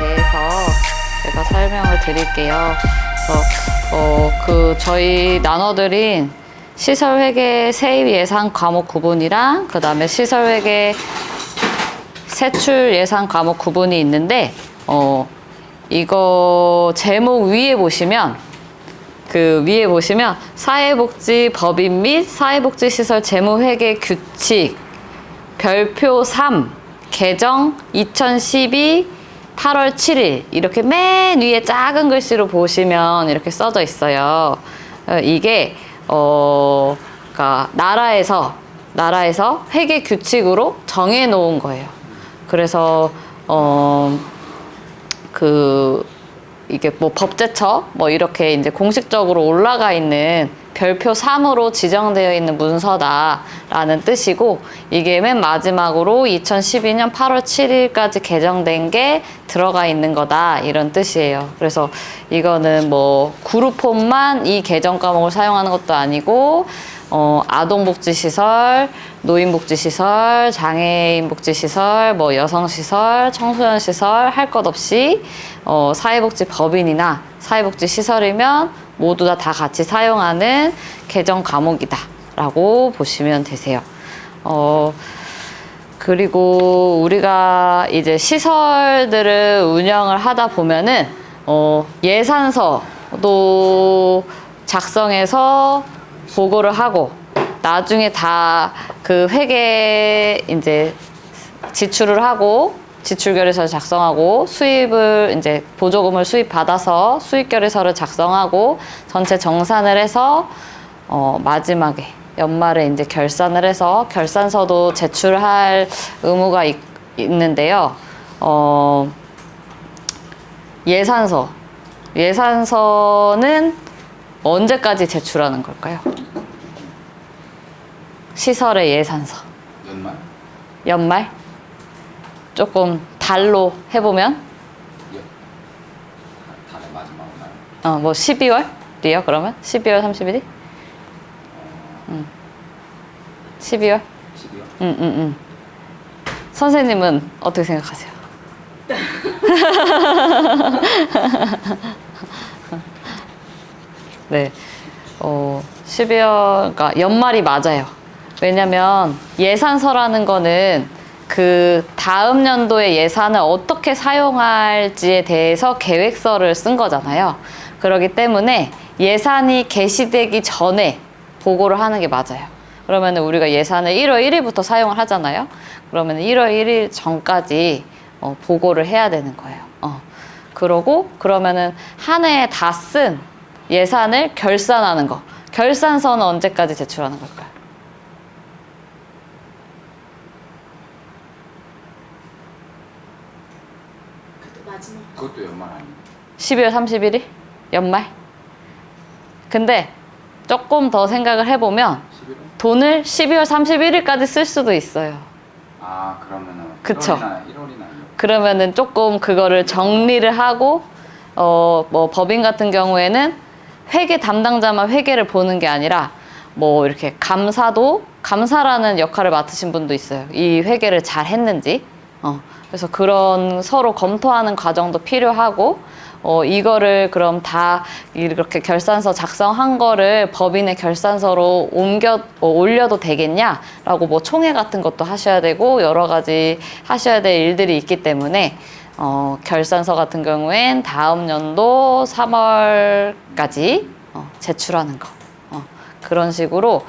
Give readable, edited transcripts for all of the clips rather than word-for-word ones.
대해서 제가 설명을 드릴게요. 저희 나눠드린 시설회계 세입 예산 과목 구분이랑 그 다음에 시설회계 세출 예산 과목 구분이 있는데, 이거 제목 위에 보시면 사회복지 법인 및 사회복지시설 재무회계 규칙 별표 3 개정 2012 8월 7일 이렇게 맨 위에 작은 글씨로 보시면 이렇게 써져 있어요. 이게 그러니까 나라에서 회계 규칙으로 정해 놓은 거예요. 그래서 이게 뭐 법제처 뭐 이렇게 이제 공식적으로 올라가 있는 별표 3으로 지정되어 있는 문서다라는 뜻이고, 이게 맨 마지막으로 2012년 8월 7일까지 개정된 게 들어가 있는 거다 이런 뜻이에요. 그래서 이거는 뭐 그룹홈만 이 개정 과목을 사용하는 것도 아니고 아동복지시설, 노인복지시설, 장애인복지시설, 뭐 여성시설, 청소년시설 할 것 없이 사회복지법인이나 사회복지시설이면 모두 다 같이 사용하는 개정 과목이다 라고 보시면 되세요. 그리고 우리가 이제 시설들을 운영을 하다 보면은 예산서도 작성해서 보고를 하고, 나중에 다 그 회계 이제 지출을 하고 지출결의서를 작성하고, 수입을 이제 보조금을 수입받아서 수입결의서를 작성하고 전체 정산을 해서 마지막에 연말에 이제 결산을 해서 결산서도 제출할 의무가 있는데요. 예산서는 언제까지 제출하는 걸까요? 시설의 예산서. 연말? 조금 달로 해보면? 달의 마지막 날. 뭐 12월이요 그러면? 12월 31일? 12월? 12월? 선생님은 어떻게 생각하세요? 네. 12월, 그러니까 연말이 맞아요. 왜냐면 예산서라는 거는 그 다음 연도의 예산을 어떻게 사용할지에 대해서 계획서를 쓴 거잖아요. 그렇기 때문에 예산이 개시되기 전에 보고를 하는 게 맞아요. 그러면 우리가 예산을 1월 1일부터 사용을 하잖아요. 그러면 1월 1일 전까지 보고를 해야 되는 거예요. 그러면은 한 해에 다 쓴 예산을 결산하는 거. 결산서는 언제까지 제출하는 걸까요? 그것도 연말 아니에요? 12월 31일? 연말? 근데 조금 더 생각을 해보면 11월? 돈을 12월 31일까지 쓸 수도 있어요. 아, 그러면은 그쵸. 1월이나 그러면은 조금 그거를 정리를 하고 뭐 법인 같은 경우에는 회계 담당자만 회계를 보는 게 아니라 뭐 이렇게 감사라는 역할을 맡으신 분도 있어요. 이 회계를 잘 했는지. 그래서 그런 서로 검토하는 과정도 필요하고, 이거를 그럼 다 이렇게 결산서 작성한 거를 법인의 결산서로 올려도 되겠냐라고 뭐 총회 같은 것도 하셔야 되고 여러 가지 하셔야 될 일들이 있기 때문에 결산서 같은 경우엔 다음 연도 3월까지 제출하는 거. 그런 식으로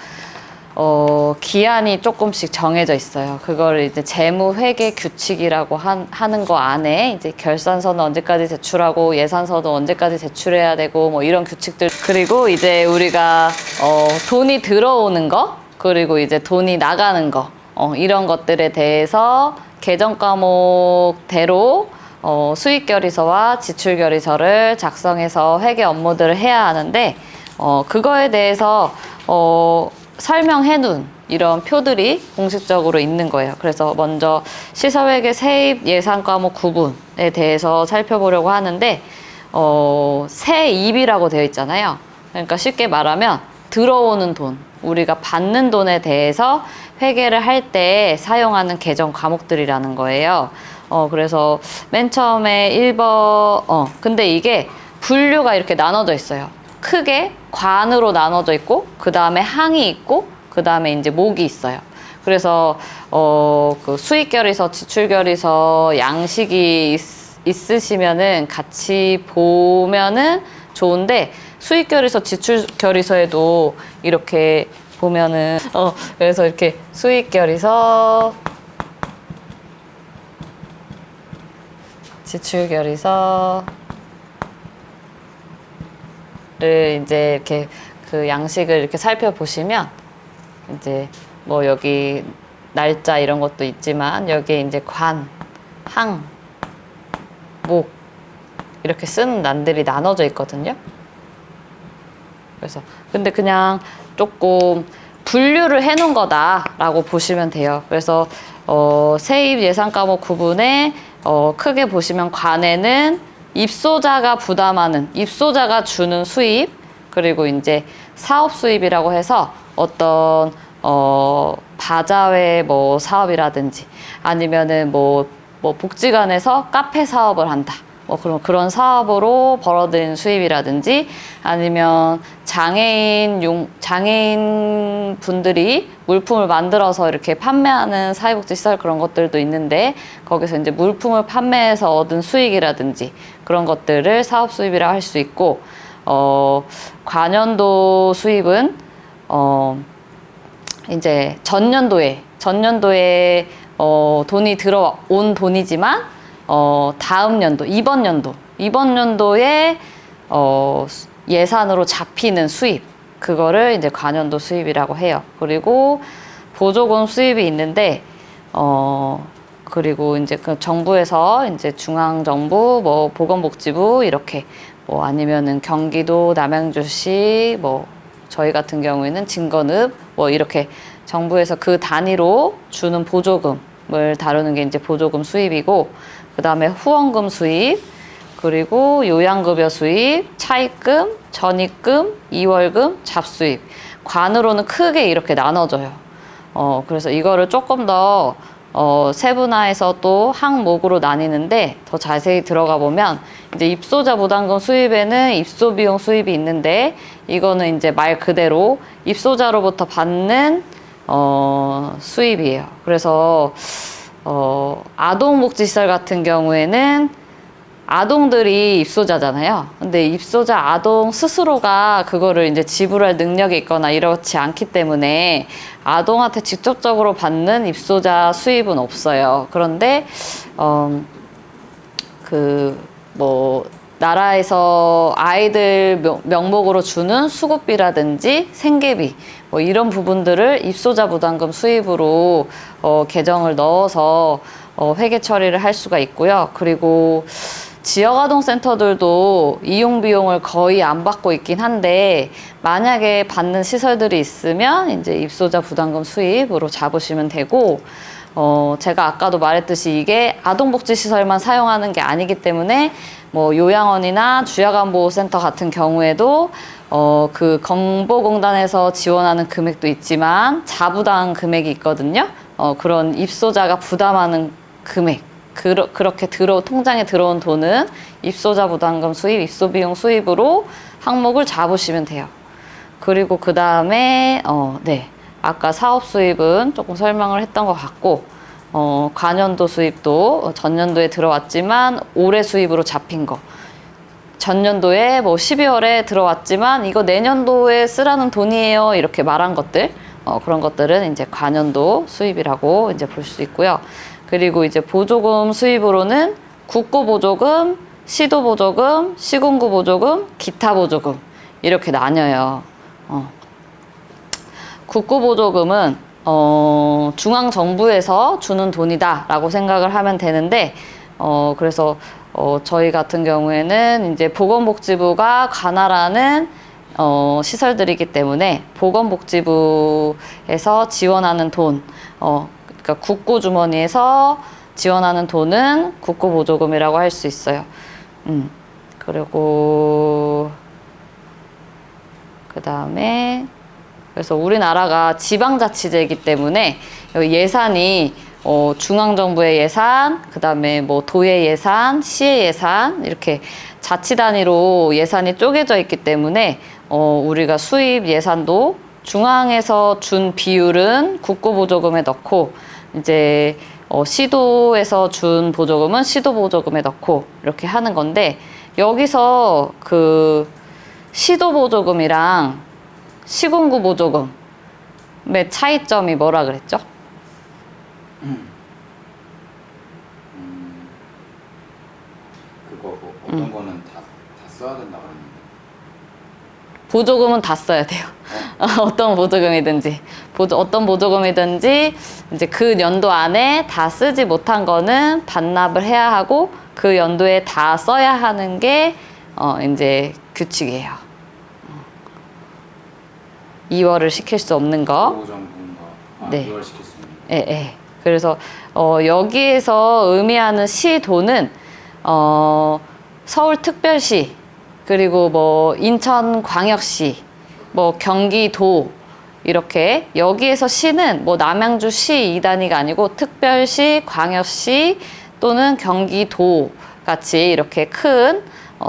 기한이 조금씩 정해져 있어요. 그걸 이제 재무회계 규칙이라고 하는 거 안에 이제 결산서는 언제까지 제출하고 예산서도 언제까지 제출해야 되고 뭐 이런 규칙들, 그리고 이제 우리가 돈이 들어오는 거, 그리고 이제 돈이 나가는 거, 이런 것들에 대해서 개정 과목대로 수익결의서와 지출결의서를 작성해서 회계 업무들을 해야 하는데, 그거에 대해서 설명해 놓은 이런 표들이 공식적으로 있는 거예요. 그래서 먼저 시설회계 세입 예산 과목 구분에 대해서 살펴보려고 하는데, 세입이라고 되어 있잖아요. 그러니까 쉽게 말하면 들어오는 돈, 우리가 받는 돈에 대해서 회계를 할 때 사용하는 개정 과목들이라는 거예요. 그래서 맨 처음에 1번, 근데 이게 분류가 이렇게 나눠져 있어요. 크게 관으로 나눠져 있고, 그 다음에 항이 있고, 그 다음에 이제 목이 있어요. 그래서, 그 수익결의서, 지출결의서 양식이 있으시면은 같이 보면은 좋은데, 수익결의서, 지출결의서에도 이렇게 보면은, 그래서 이렇게 수익결의서, 지출결의서를 이제 이렇게 그 양식을 이렇게 살펴보시면 이제 뭐 여기 날짜 이런 것도 있지만 여기에 이제 관, 항, 목 이렇게 쓰는 난들이 나눠져 있거든요. 그래서 근데 그냥 조금 분류를 해 놓은 거다라고 보시면 돼요. 그래서 세입 예산 과목 구분에 크게 보시면 관에는 입소자가 부담하는, 입소자가 주는 수입, 그리고 이제 사업 수입이라고 해서 어떤, 바자회 뭐 사업이라든지 아니면은 뭐 복지관에서 카페 사업을 한다. 뭐 그런 사업으로 벌어들인 수입이라든지 아니면 장애인 분들이 물품을 만들어서 이렇게 판매하는 사회복지시설 그런 것들도 있는데 거기서 이제 물품을 판매해서 얻은 수익이라든지 그런 것들을 사업 수입이라 할 수 있고 관연도 수입은 이제 전년도에 돈이 들어온 돈이지만 다음 연도, 이번 연도에 예산으로 잡히는 수입, 그거를 이제 관연도 수입이라고 해요. 그리고 보조금 수입이 있는데, 그리고 이제 그 정부에서 이제 중앙정부, 뭐 보건복지부 이렇게 뭐 아니면은 경기도 남양주시 뭐 저희 같은 경우에는 진건읍 뭐 이렇게 정부에서 그 단위로 주는 보조금을 다루는 게 이제 보조금 수입이고, 그 다음에 후원금 수입, 그리고 요양급여 수입, 차입금, 전입금, 이월금, 잡수입. 관으로는 크게 이렇게 나눠져요. 그래서 이거를 조금 더 세분화해서 또 항목으로 나뉘는데 더 자세히 들어가 보면 이제 입소자 부담금 수입에는 입소비용 수입이 있는데 이거는 이제 말 그대로 입소자로부터 받는 수입이에요. 그래서 아동복지시설 같은 경우에는 아동들이 입소자잖아요. 근데 입소자 아동 스스로가 그거를 이제 지불할 능력이 있거나 이렇지 않기 때문에 아동한테 직접적으로 받는 입소자 수입은 없어요. 그런데 나라에서 아이들 명목으로 주는 수급비라든지 생계비 뭐 이런 부분들을 입소자 부담금 수입으로 개정을 넣어서 회계 처리를 할 수가 있고요. 그리고 지역아동센터들도 이용 비용을 거의 안 받고 있긴 한데 만약에 받는 시설들이 있으면 이제 입소자 부담금 수입으로 잡으시면 되고, 제가 아까도 말했듯이 이게 아동복지시설만 사용하는 게 아니기 때문에 뭐 요양원이나 주야간보호센터 같은 경우에도 그 건보공단에서 지원하는 금액도 있지만 자부담 금액이 있거든요. 그런 입소자가 부담하는 금액, 그렇게 통장에 들어온 돈은 입소자 부담금 수입, 입소비용 수입으로 항목을 잡으시면 돼요. 그리고 그 다음에 아까 사업 수입은 조금 설명을 했던 것 같고, 관연도 수입도 전년도에 들어왔지만 올해 수입으로 잡힌 거, 전년도에 뭐 12월에 들어왔지만 이거 내년도에 쓰라는 돈이에요 이렇게 말한 것들, 그런 것들은 이제 관연도 수입이라고 이제 볼 수 있고요. 그리고 이제 보조금 수입으로는 국고보조금, 시도보조금, 시군구보조금, 기타보조금 이렇게 나뉘어요. 국고보조금은 중앙정부에서 주는 돈이다라고 생각을 하면 되는데, 그래서 저희 같은 경우에는 이제 보건복지부가 관할하는 시설들이기 때문에 보건복지부에서 지원하는 돈, 그러니까 국고주머니에서 지원하는 돈은 국고보조금이라고 할 수 있어요. 그리고 그 다음에 그래서 우리나라가 지방자치제이기 때문에 여기 예산이 중앙정부의 예산, 그 다음에 뭐 도의 예산, 시의 예산 이렇게 자치 단위로 예산이 쪼개져 있기 때문에 우리가 수입 예산도 중앙에서 준 비율은 국고보조금에 넣고 이제 시도에서 준 보조금은 시도보조금에 넣고 이렇게 하는 건데 여기서 그 시도보조금이랑 시군구 보조금의 차이점이 뭐라 그랬죠? 그거 뭐 어떤 거는 다 써야 된다 그랬는데. 보조금은 다 써야 돼요. 어떤 보조금이든지 어떤 보조금이든지 이제 그 연도 안에 다 쓰지 못한 거는 반납을 해야 하고 그 연도에 다 써야 하는 게 이제 규칙이에요. 이월을 시킬 수 없는 거. 보정분과 네. 이월 시킬 수 있는. 예, 예. 그래서 여기에서 의미하는 시도는 서울특별시 그리고 뭐 인천광역시, 뭐 경기도 이렇게 여기에서 시는 뭐 남양주시 2단위가 아니고 특별시, 광역시 또는 경기도 같이 이렇게 큰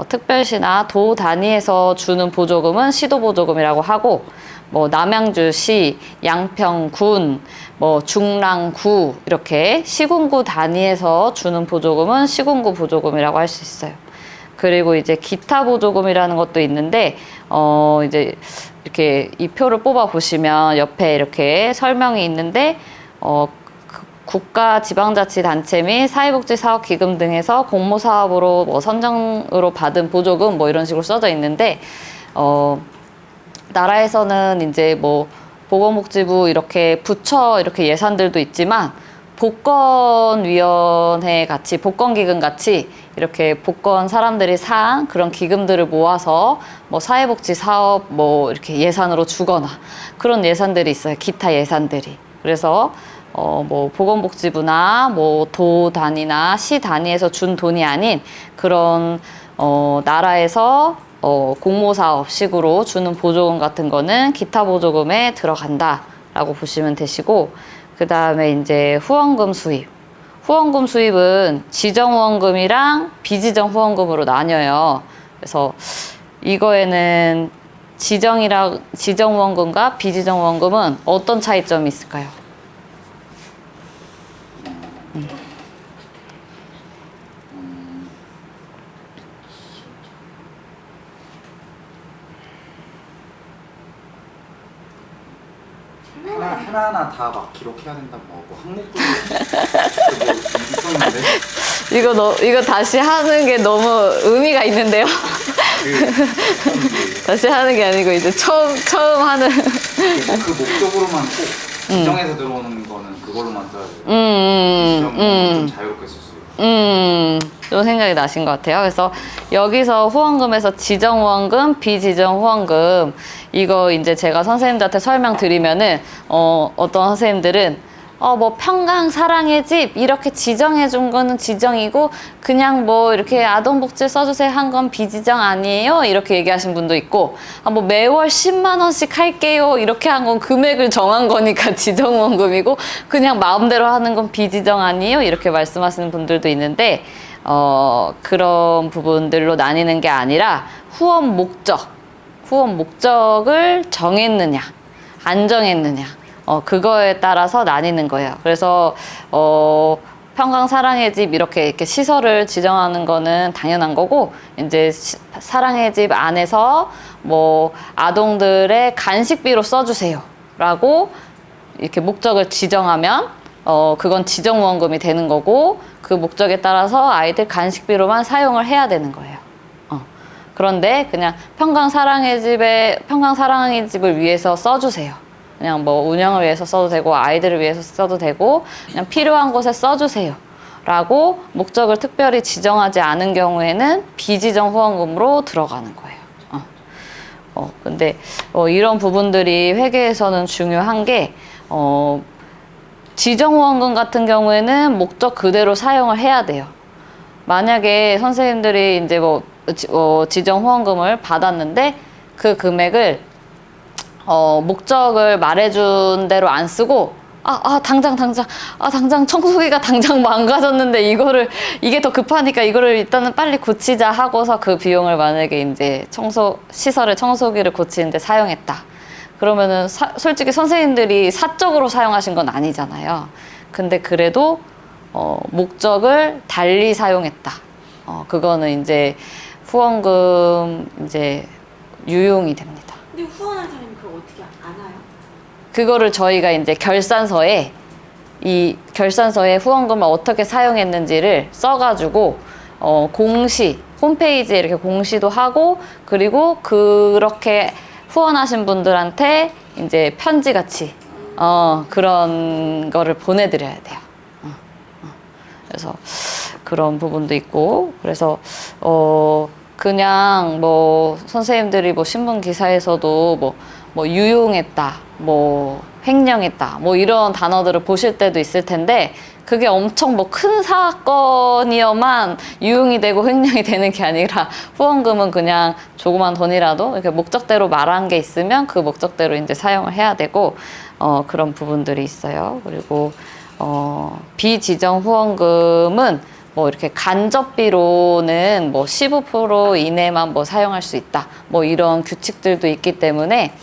특별시나 도 단위에서 주는 보조금은 시도보조금이라고 하고 뭐 남양주시, 양평군, 뭐 중랑구 이렇게 시군구 단위에서 주는 보조금은 시군구 보조금이라고 할 수 있어요. 그리고 이제 기타 보조금이라는 것도 있는데 이제 이렇게 이 표를 뽑아 보시면 옆에 이렇게 설명이 있는데 국가 지방자치단체 및 사회복지사업기금 등에서 공모사업으로 뭐 선정으로 받은 보조금 뭐 이런 식으로 써져 있는데 나라에서는 이제 뭐 보건복지부 이렇게 부처 이렇게 예산들도 있지만 복권위원회 같이 복권기금 같이 이렇게 복권 사람들이 산 그런 기금들을 모아서 뭐 사회복지 사업 뭐 이렇게 예산으로 주거나 그런 예산들이 있어요. 기타 예산들이. 그래서 뭐 보건복지부나 뭐 도 단위나 시 단위에서 준 돈이 아닌 그런 나라에서 공모사업식으로 주는 보조금 같은 거는 기타 보조금에 들어간다라고 보시면 되시고 그 다음에 이제 후원금 수입. 후원금 수입은 지정 후원금이랑 비지정 후원금으로 나뉘어요. 그래서 이거에는 지정 후원금과 비지정 후원금은 어떤 차이점이 있을까요? 하나하나 다 막 기록해야 된다 뭐 항목도 뭐 있었는데 이거 다시 하는 게 너무 의미가 있는데요. 다시 하는 게 아니고 이제 처음 하는. 그 목적으로만 꼭 지정해서 들어오는 거는 그걸로만 써야 돼요. 지정은 좀 자유롭게 쓸 수 있어요. 좀 생각이 나신 것 같아요. 그래서 여기서 후원금에서 지정 후원금, 비지정 후원금 이거 이제 제가 선생님들한테 설명드리면은 어떤 선생님들은 뭐 평강 사랑의 집 이렇게 지정해 준 거는 지정이고 그냥 뭐 이렇게 아동복지 써주세요 한 건 비지정 아니에요 이렇게 얘기하신 분도 있고 뭐 매월 10만 원씩 할게요 이렇게 한 건 금액을 정한 거니까 지정후원금이고 그냥 마음대로 하는 건 비지정 아니에요 이렇게 말씀하시는 분들도 있는데 그런 부분들로 나뉘는 게 아니라 후원 목적을 정했느냐 안 정했느냐 그거에 따라서 나뉘는 거예요. 그래서 평강 사랑의 집 이렇게 시설을 지정하는 거는 당연한 거고 이제 사랑의 집 안에서 뭐 아동들의 간식비로 써주세요라고 이렇게 목적을 지정하면 그건 지정후원금이 되는 거고 그 목적에 따라서 아이들 간식비로만 사용을 해야 되는 거예요. 그런데 그냥 평강 사랑의 집을 위해서 써주세요. 그냥 뭐 운영을 위해서 써도 되고 아이들을 위해서 써도 되고 그냥 필요한 곳에 써주세요 라고 목적을 특별히 지정하지 않은 경우에는 비지정 후원금으로 들어가는 거예요. 근데 이런 부분들이 회계에서는 중요한 게 지정 후원금 같은 경우에는 목적 그대로 사용을 해야 돼요. 만약에 선생님들이 이제 지정 후원금을 받았는데 그 금액을 목적을 말해준 대로 안 쓰고 당장 청소기가 당장 망가졌는데 이게 더 급하니까 이거를 일단은 빨리 고치자 하고서 그 비용을 만약에 이제 시설의 청소기를 고치는데 사용했다. 그러면은 솔직히 선생님들이 사적으로 사용하신 건 아니잖아요. 근데 그래도 목적을 달리 사용했다. 그거는 이제 후원금 이제 유용이 됩니다. 근데 후원한 사람이 그걸 어떻게 아나요? 그거를 저희가 이제 결산서에 후원금을 어떻게 사용했는지를 써가지고 홈페이지에 이렇게 공시도 하고, 그리고 그렇게 후원하신 분들한테 이제 편지 같이 그런 거를 보내드려야 돼요. 그래서 그런 부분도 있고, 그래서 그냥 뭐 선생님들이 뭐 신문 기사에서도 뭐 유용했다, 뭐 횡령했다, 뭐 이런 단어들을 보실 때도 있을 텐데, 그게 엄청 뭐 큰 사건이어만 유용이 되고 횡령이 되는 게 아니라, 후원금은 그냥 조그만 돈이라도 이렇게 목적대로 말한 게 있으면 그 목적대로 이제 사용을 해야 되고, 그런 부분들이 있어요. 그리고 비지정 후원금은 뭐 이렇게 간접비로는 뭐 15% 이내만 뭐 사용할 수 있다, 뭐 이런 규칙들도 있기 때문에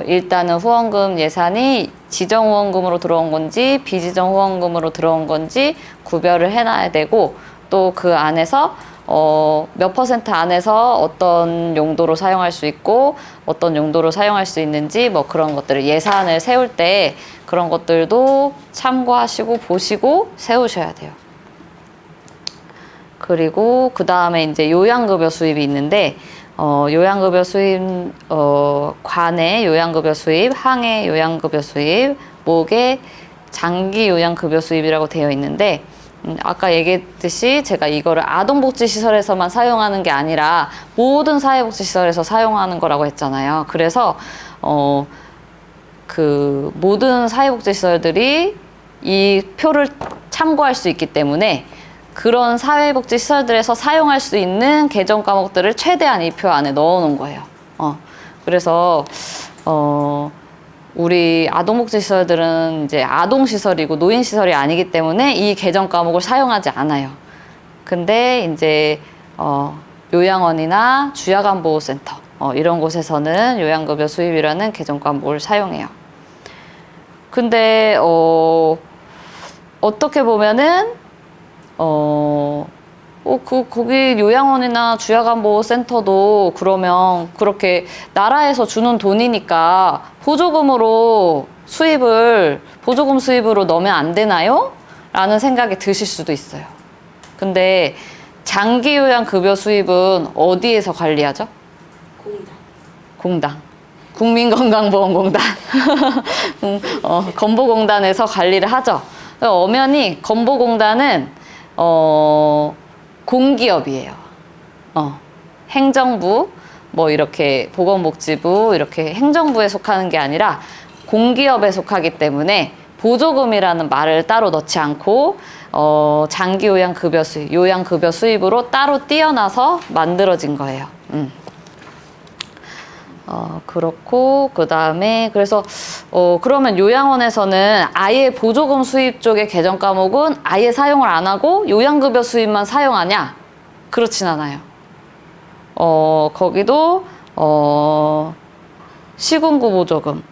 일단은 후원금 예산이 지정 후원금으로 들어온 건지 비지정 후원금으로 들어온 건지 구별을 해놔야 되고, 또 그 안에서 몇 % 안에서 어떤 용도로 사용할 수 있고 어떤 용도로 사용할 수 있는지, 뭐 그런 것들을 예산을 세울 때 그런 것들도 참고하시고 보시고 세우셔야 돼요. 그리고 그 다음에 이제 요양급여 수입이 있는데, 요양급여 수입, 관의 요양급여 수입, 항의 요양급여 수입, 목의 장기 요양급여 수입이라고 되어 있는데, 아까 얘기했듯이 제가 이거를 아동복지시설에서만 사용하는 게 아니라 모든 사회복지시설에서 사용하는 거라고 했잖아요. 그래서 그 모든 사회복지시설들이 이 표를 참고할 수 있기 때문에 그런 사회복지시설들에서 사용할 수 있는 개정 과목들을 최대한 이 표 안에 넣어 놓은 거예요. 그래서 우리 아동복지시설들은 이제 아동시설이고 노인시설이 아니기 때문에 이 개정 과목을 사용하지 않아요. 근데 이제 요양원이나 주야간보호센터 이런 곳에서는 요양급여 수입이라는 개정 과목을 사용해요. 근데 어떻게 보면은 거기 요양원이나 주야간보호센터도 그러면 그렇게 나라에서 주는 돈이니까 보조금 수입으로 넣으면 안 되나요? 라는 생각이 드실 수도 있어요. 근데 장기요양급여 수입은 어디에서 관리하죠? 공단. 국민건강보험공단. 건보공단에서 관리를 하죠. 엄연히 건보공단은 공기업이에요. 행정부, 뭐 이렇게 보건복지부, 이렇게 행정부에 속하는 게 아니라 공기업에 속하기 때문에 보조금이라는 말을 따로 넣지 않고 장기 요양급여 수입, 요양급여 수입으로 따로 띄어놔서 만들어진 거예요. 그렇고, 그 다음에, 그래서, 그러면 요양원에서는 아예 보조금 수입 쪽의 개정 과목은 아예 사용을 안 하고 요양급여 수입만 사용하냐? 그렇진 않아요. 거기도, 시군구 보조금,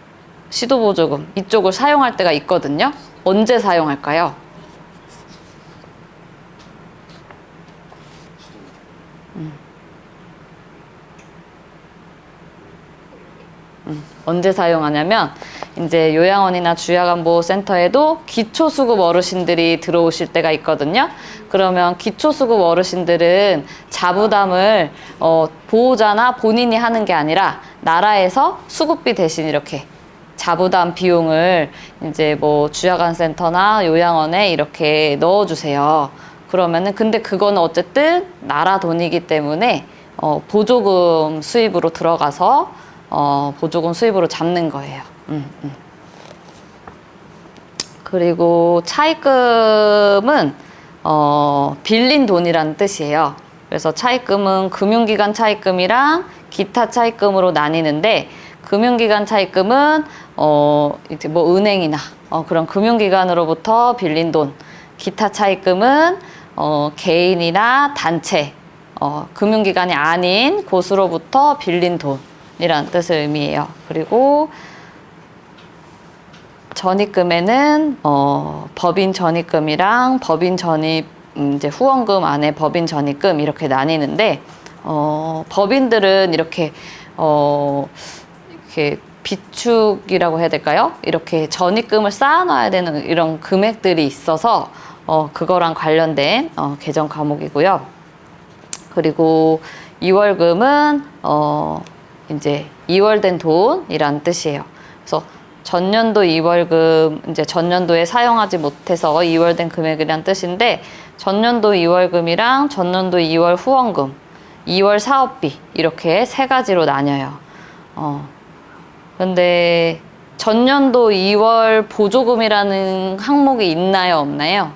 시도 보조금, 이쪽을 사용할 때가 있거든요. 언제 사용할까요? 언제 사용하냐면, 이제 요양원이나 주야간보호센터에도 기초수급 어르신들이 들어오실 때가 있거든요. 그러면 기초수급 어르신들은 자부담을 보호자나 본인이 하는 게 아니라 나라에서 수급비 대신 이렇게 자부담 비용을 이제 뭐 주야간센터나 요양원에 이렇게 넣어주세요. 그러면은 근데 그거는 어쨌든 나라 돈이기 때문에 보조금 수입으로 들어가서 보조금 수입으로 잡는 거예요. 그리고 차입금은 빌린 돈이라는 뜻이에요. 그래서 차입금은 금융기관 차입금이랑 기타 차입금으로 나뉘는데, 금융기관 차입금은 이제 뭐 은행이나 그런 금융기관으로부터 빌린 돈. 기타 차입금은 개인이나 단체, 금융기관이 아닌 곳으로부터 빌린 돈이라는 뜻을 의미해요. 그리고 전입금에는 법인 전입금이랑 법인 전입 이제 후원금 안에 법인 전입금 이렇게 나뉘는데 법인들은 이렇게 비축이라고 해야 될까요? 이렇게 전입금을 쌓아놔야 되는 이런 금액들이 있어서 그거랑 관련된 개정 과목이고요. 그리고 이월금은 이제 이월된 돈이란 뜻이에요. 그래서 전년도 이월금, 이제 전년도에 사용하지 못해서 이월된 금액이란 뜻인데, 전년도 이월금이랑 전년도 이월 후원금, 이월 사업비 이렇게 세 가지로 나뉘어요. 근데 전년도 2월 보조금이라는 항목이 있나요, 없나요?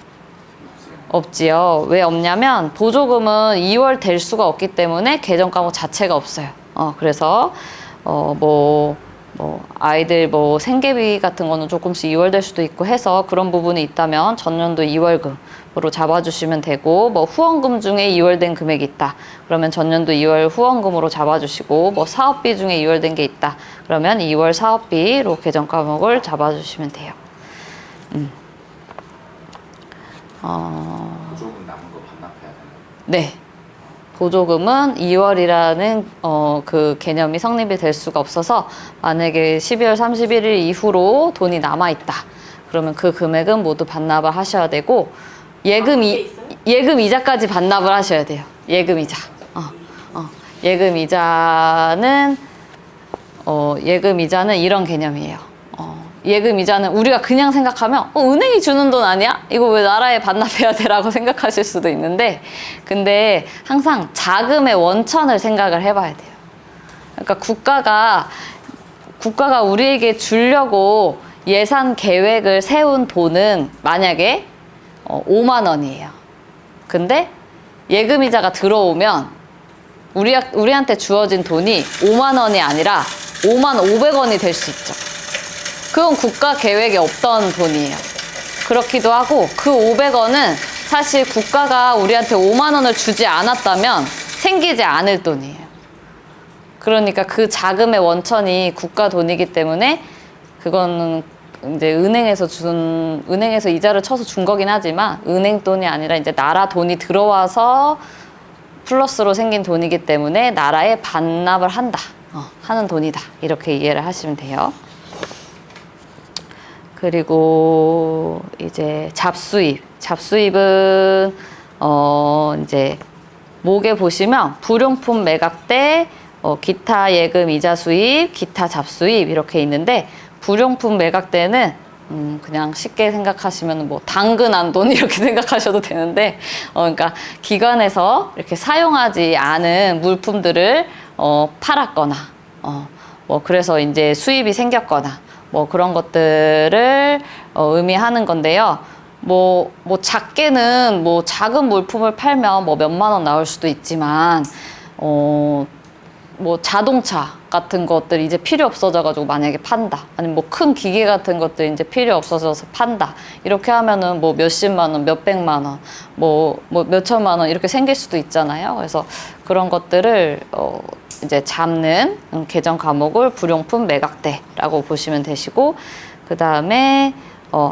없지요. 왜 없냐면 보조금은 2월 될 수가 없기 때문에 개정 과목 자체가 없어요. 그래서 아이들 생계비 같은 거는 조금씩 2월 될 수도 있고 해서 그런 부분이 있다면 전년도 2월금으로 잡아주시면 되고, 후원금 중에 2월 된 금액이 있다 그러면 전년도 2월 후원금으로 잡아주시고, 사업비 중에 2월 된 게 있다 그러면 2월 사업비로 개정 과목을 잡아주시면 돼요. 보조금 남은 거 반납해야 되나요? 네. 보조금은 2월이라는 그 개념이 성립이 될 수가 없어서, 만약에 12월 31일 이후로 돈이 남아있다 그러면 그 금액은 모두 반납을 하셔야 되고, 예금 이자까지 반납을 하셔야 돼요. 예금 이자. 예금 이자는 이런 개념이에요. 예금 이자는 우리가 그냥 생각하면 은행이 주는 돈 아니야? 이거 왜 나라에 반납해야 돼라고 생각하실 수도 있는데, 근데 항상 자금의 원천을 생각을 해봐야 돼요. 그러니까 국가가 우리에게 주려고 예산 계획을 세운 돈은 만약에 5만 원이에요. 근데 예금 이자가 들어오면 우리한테 주어진 돈이 5만 원이 아니라 5만 500원이 될 수 있죠. 그건 국가 계획에 없던 돈이에요. 그렇기도 하고, 그 500원은 사실 국가가 우리한테 5만 원을 주지 않았다면 생기지 않을 돈이에요. 그러니까 그 자금의 원천이 국가 돈이기 때문에 그거는 이제 은행에서 이자를 쳐서 준 거긴 하지만 은행 돈이 아니라 이제 나라 돈이 들어와서 플러스로 생긴 돈이기 때문에 나라에 반납을 하는 돈이다. 이렇게 이해를 하시면 돼요. 그리고 이제 잡수입은 이제 목에 보시면 불용품 매각대, 기타 예금 이자 수입, 기타 잡수입 이렇게 있는데, 불용품 매각대는 그냥 쉽게 생각하시면 당근한 돈 이렇게 생각하셔도 되는데, 그러니까 기관에서 이렇게 사용하지 않은 물품들을 팔았거나, 그래서 이제 수입이 생겼거나, 그런 것들을 의미하는 건데요. 작게는 작은 물품을 팔면 몇만 원 나올 수도 있지만, 자동차 같은 것들 이제 필요 없어져가지고 만약에 판다. 아니면 큰 기계 같은 것들 이제 필요 없어져서 판다. 이렇게 하면은 몇십만 원, 몇백만 원, 몇천만 원 이렇게 생길 수도 있잖아요. 그래서 그런 것들을 이제 잡는 개정 과목을 불용품 매각대라고 보시면 되시고, 그 다음에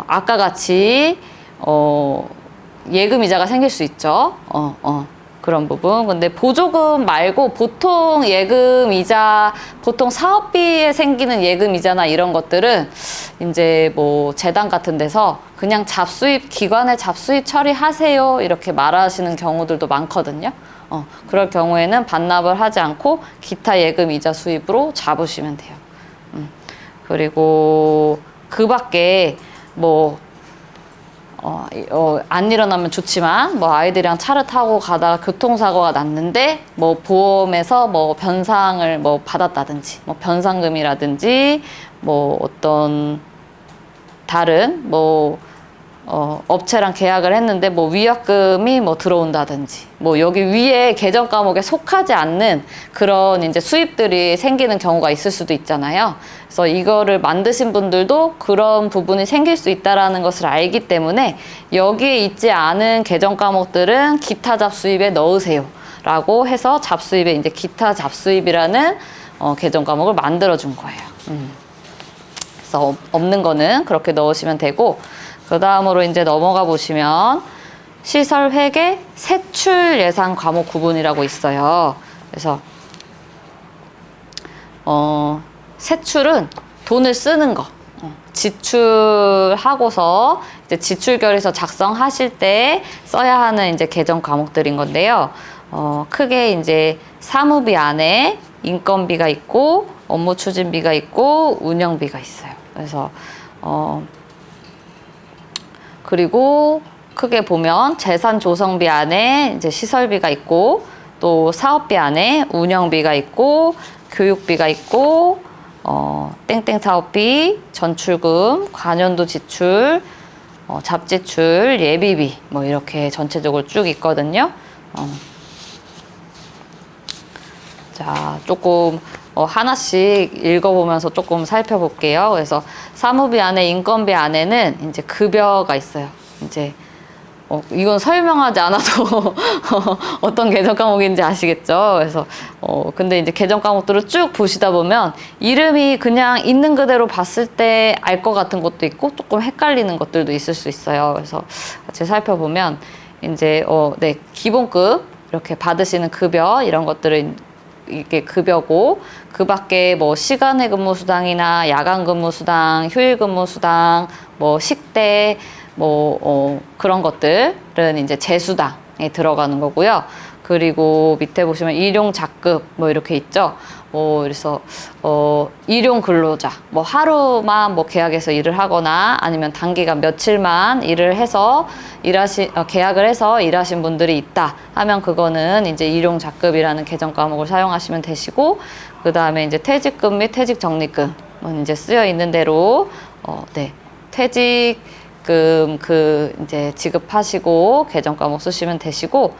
아까 같이 예금 이자가 생길 수 있죠. 그런 부분. 근데 보조금 말고 보통 예금 이자, 보통 사업비에 생기는 예금 이자나 이런 것들은 이제 재단 같은 데서 그냥 기관에 잡수입 처리하세요 이렇게 말하시는 경우들도 많거든요. 그럴 경우에는 반납을 하지 않고 기타 예금 이자 수입으로 잡으시면 돼요. 그리고 그 밖에 안 일어나면 좋지만 아이들이랑 차를 타고 가다가 교통사고가 났는데 보험에서 변상을 받았다든지 변상금이라든지 어떤 다른 업체랑 계약을 했는데 뭐 위약금이 뭐 들어온다든지 뭐 여기 위에 계정 과목에 속하지 않는 그런 이제 수입들이 생기는 경우가 있을 수도 있잖아요. 그래서 이거를 만드신 분들도 그런 부분이 생길 수 있다라는 것을 알기 때문에 여기에 있지 않은 계정 과목들은 기타 잡수입에 넣으세요 라고 해서 잡수입에 이제 기타 잡수입이라는 계정 과목을 만들어 준 거예요. 그래서 없는 거는 그렇게 넣으시면 되고, 그 다음으로 이제 넘어가 보시면 시설 회계 세출 예상 과목 구분이라고 있어요. 그래서 세출은 돈을 쓰는 거, 지출하고서 이제 지출 결의서 작성하실 때 써야 하는 이제 계정 과목들인 건데요. 크게 이제 사무비 안에 인건비가 있고 업무 추진비가 있고 운영비가 있어요. 그래서 그리고 크게 보면 재산 조성비 안에 이제 시설비가 있고 또 사업비 안에 운영비가 있고 교육비가 있고 땡땡 사업비, 전출금, 관연도 지출, 잡지출, 예비비 뭐 이렇게 전체적으로 쭉 있거든요. 자, 조금 하나씩 읽어보면서 조금 살펴볼게요. 그래서 사무비 안에 인건비 안에는 이제 급여가 있어요. 이제 이건 설명하지 않아도 어떤 계정 과목인지 아시겠죠? 그래서 근데 이제 계정 과목들을 쭉 보시다 보면 이름이 그냥 있는 그대로 봤을 때 알 것 같은 것도 있고 조금 헷갈리는 것들도 있을 수 있어요. 그래서 같이 살펴보면 이제 네, 기본급 이렇게 받으시는 급여 이런 것들은 이게 급여고, 그 밖에 뭐 시간의 근무 수당이나 야간 근무 수당, 휴일 근무 수당, 뭐 식대, 뭐 그런 것들은 이제 재수당에 들어가는 거고요. 그리고 밑에 보시면 일용 작급 뭐 이렇게 있죠. 그래서 일용 근로자, 뭐 하루만 뭐 계약해서 일을 하거나 아니면 단기간 며칠만 일을 해서 계약을 해서 일하신 분들이 있다 하면 그거는 이제 일용 작급이라는 계정 과목을 사용하시면 되시고, 그 다음에 이제 퇴직금 및 퇴직 적립금은 이제 쓰여 있는 대로 네, 퇴직금 이제 지급하시고 계정 과목 쓰시면 되시고,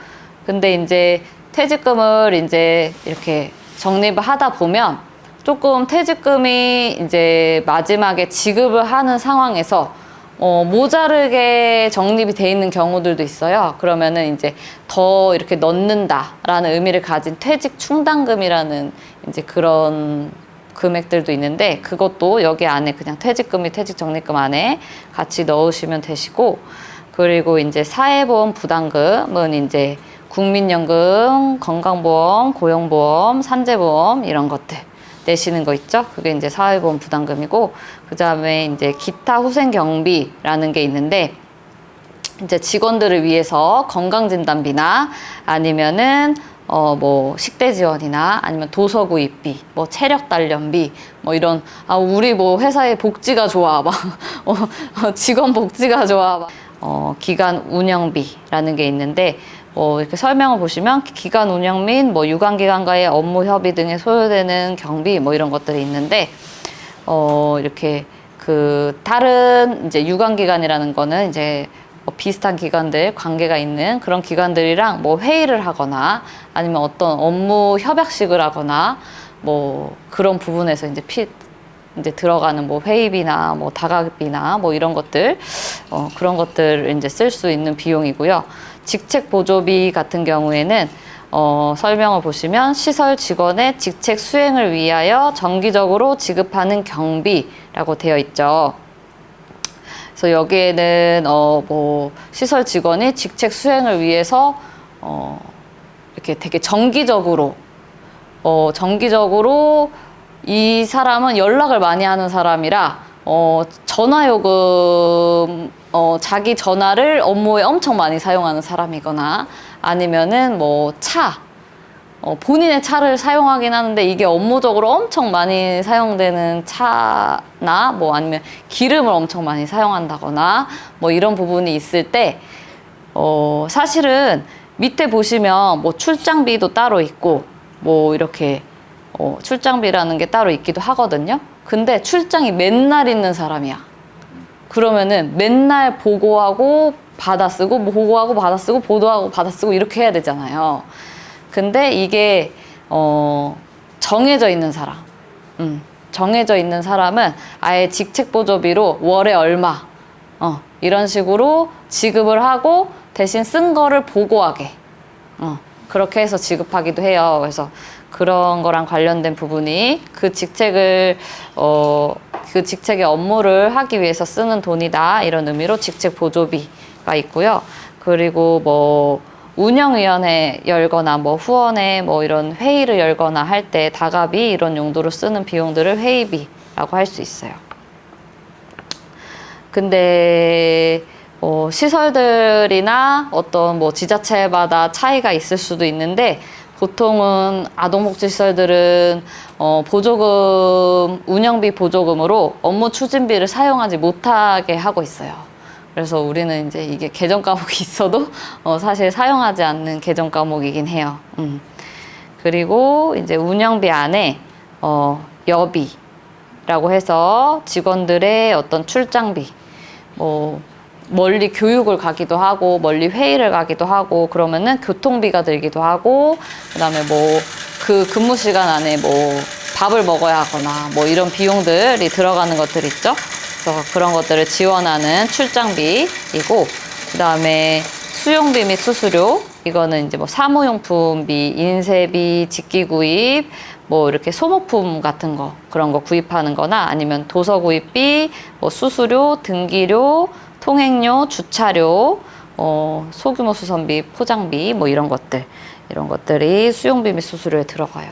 근데 이제 퇴직금을 이제 이렇게 적립을 하다 보면 조금 퇴직금이 이제 마지막에 지급을 하는 상황에서 모자르게 적립이 돼 있는 경우들도 있어요. 그러면은 이제 더 이렇게 넣는다라는 의미를 가진 퇴직 충당금이라는 이제 그런 금액들도 있는데, 그것도 여기 안에 그냥 퇴직금 및 퇴직 적립금 안에 같이 넣으시면 되시고, 그리고 이제 사회보험 부담금은 이제 국민연금, 건강보험, 고용보험, 산재보험 이런 것들 내시는 거 있죠? 그게 이제 사회보험 부담금이고, 그 다음에 이제 기타 후생 경비라는 게 있는데, 이제 직원들을 위해서 건강진단비나 아니면은 뭐 식대 지원이나 아니면 도서 구입비, 뭐 체력 단련비, 뭐 이런 우리 뭐 회사의 복지가 좋아, 막 직원 복지가 좋아, 막 기간 운영비라는 게 있는데, 이렇게 설명을 보시면 기간 운영 및 뭐 유관기관과의 업무 협의 등에 소요되는 경비 뭐 이런 것들이 있는데, 이렇게 그 다른 이제 유관기관이라는 거는 이제 비슷한 기관들, 관계가 있는 그런 기관들이랑 뭐 회의를 하거나 아니면 어떤 업무 협약식을 하거나 뭐 그런 부분에서 이제 들어가는 뭐 회의비나 뭐 다각비나 뭐 이런 것들, 그런 것들을 이제 쓸 수 있는 비용이고요. 직책 보조비 같은 경우에는 설명을 보시면 시설 직원의 직책 수행을 위하여 정기적으로 지급하는 경비라고 되어 있죠. 그래서 여기에는 뭐 시설 직원이 직책 수행을 위해서 이렇게 되게 정기적으로 이 사람은 연락을 많이 하는 사람이라 전화요금 자기 전화를 업무에 엄청 많이 사용하는 사람이거나 아니면은 뭐 본인의 차를 사용하긴 하는데 이게 업무적으로 엄청 많이 사용되는 차나 뭐 아니면 기름을 엄청 많이 사용한다거나 뭐 이런 부분이 있을 때 사실은 밑에 보시면 뭐 출장비도 따로 있고 뭐 이렇게 출장비라는 게 따로 있기도 하거든요. 근데 출장이 맨날 있는 사람이야. 그러면은 맨날 보고하고 받아쓰고, 뭐 보고하고 받아쓰고, 보도하고 받아쓰고 이렇게 해야 되잖아요. 근데 이게 정해져 있는 사람, 정해져 있는 사람은 아예 직책보조비로 월에 얼마, 이런 식으로 지급을 하고 대신 쓴 거를 보고하게, 그렇게 해서 지급하기도 해요. 그래서 그런 거랑 관련된 부분이 그 직책을 그 직책의 업무를 하기 위해서 쓰는 돈이다, 이런 의미로 직책보조비가 있고요. 그리고 뭐 운영위원회 열거나 뭐 후원회 뭐 이런 회의를 열거나 할 때 다가비 이런 용도로 쓰는 비용들을 회의비라고 할 수 있어요. 근데 시설들이나 어떤 뭐 지자체마다 차이가 있을 수도 있는데, 보통은 아동복지시설들은 보조금, 운영비 보조금으로 업무 추진비를 사용하지 못하게 하고 있어요. 그래서 우리는 이제 이게 개정 과목이 있어도 사실 사용하지 않는 개정 과목이긴 해요. 그리고 이제 운영비 안에 여비라고 해서 직원들의 어떤 출장비, 뭐 멀리 교육을 가기도 하고 멀리 회의를 가기도 하고 그러면은 교통비가 들기도 하고, 그다음에 뭐 그 근무 시간 안에 뭐 밥을 먹어야 하거나 뭐 이런 비용들이 들어가는 것들 있죠. 그래서 그런 것들을 지원하는 출장비이고, 그다음에 수용비 및 수수료, 이거는 이제 뭐 사무용품비, 인쇄비, 직기 구입, 뭐 이렇게 소모품 같은 거, 그런 거 구입하는 거나, 아니면 도서 구입비, 뭐 수수료, 등기료, 통행료, 주차료, 소규모 수선비, 포장비, 뭐 이런 것들이 수용비 및 수수료에 들어가요.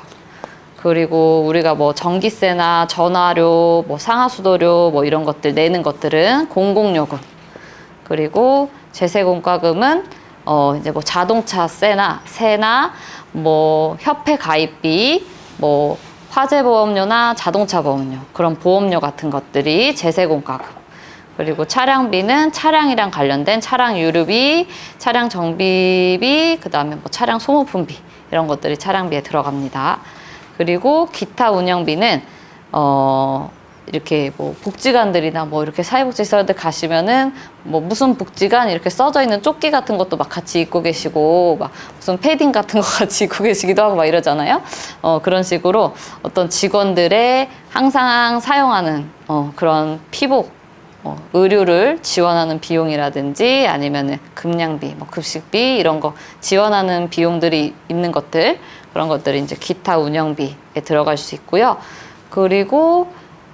그리고 우리가 뭐 전기세나 전화료, 뭐 상하수도료, 뭐 이런 것들 내는 것들은 공공요금. 그리고 제세공과금은 이제 뭐 자동차세나 뭐 협회 가입비, 뭐 화재보험료나 자동차 보험료, 그런 보험료 같은 것들이 제세공과금. 그리고 차량비는 차량이랑 관련된 차량 유류비, 차량 정비비, 그 다음에 뭐 차량 소모품비, 이런 것들이 차량비에 들어갑니다. 그리고 기타 운영비는 이렇게 뭐 복지관들이나 뭐 이렇게 사회복지시설들 가시면은 뭐 무슨 복지관 이렇게 써져 있는 조끼 같은 것도 막 같이 입고 계시고, 막 무슨 패딩 같은 거 같이 입고 계시기도 하고 막 이러잖아요. 그런 식으로 어떤 직원들의 항상 사용하는 그런 피복, 의료를 지원하는 비용이라든지 아니면은 급량비, 뭐 급식비 이런 거 지원하는 비용들이 있는 것들, 그런 것들이 이제 기타 운영비에 들어갈 수 있고요. 그리고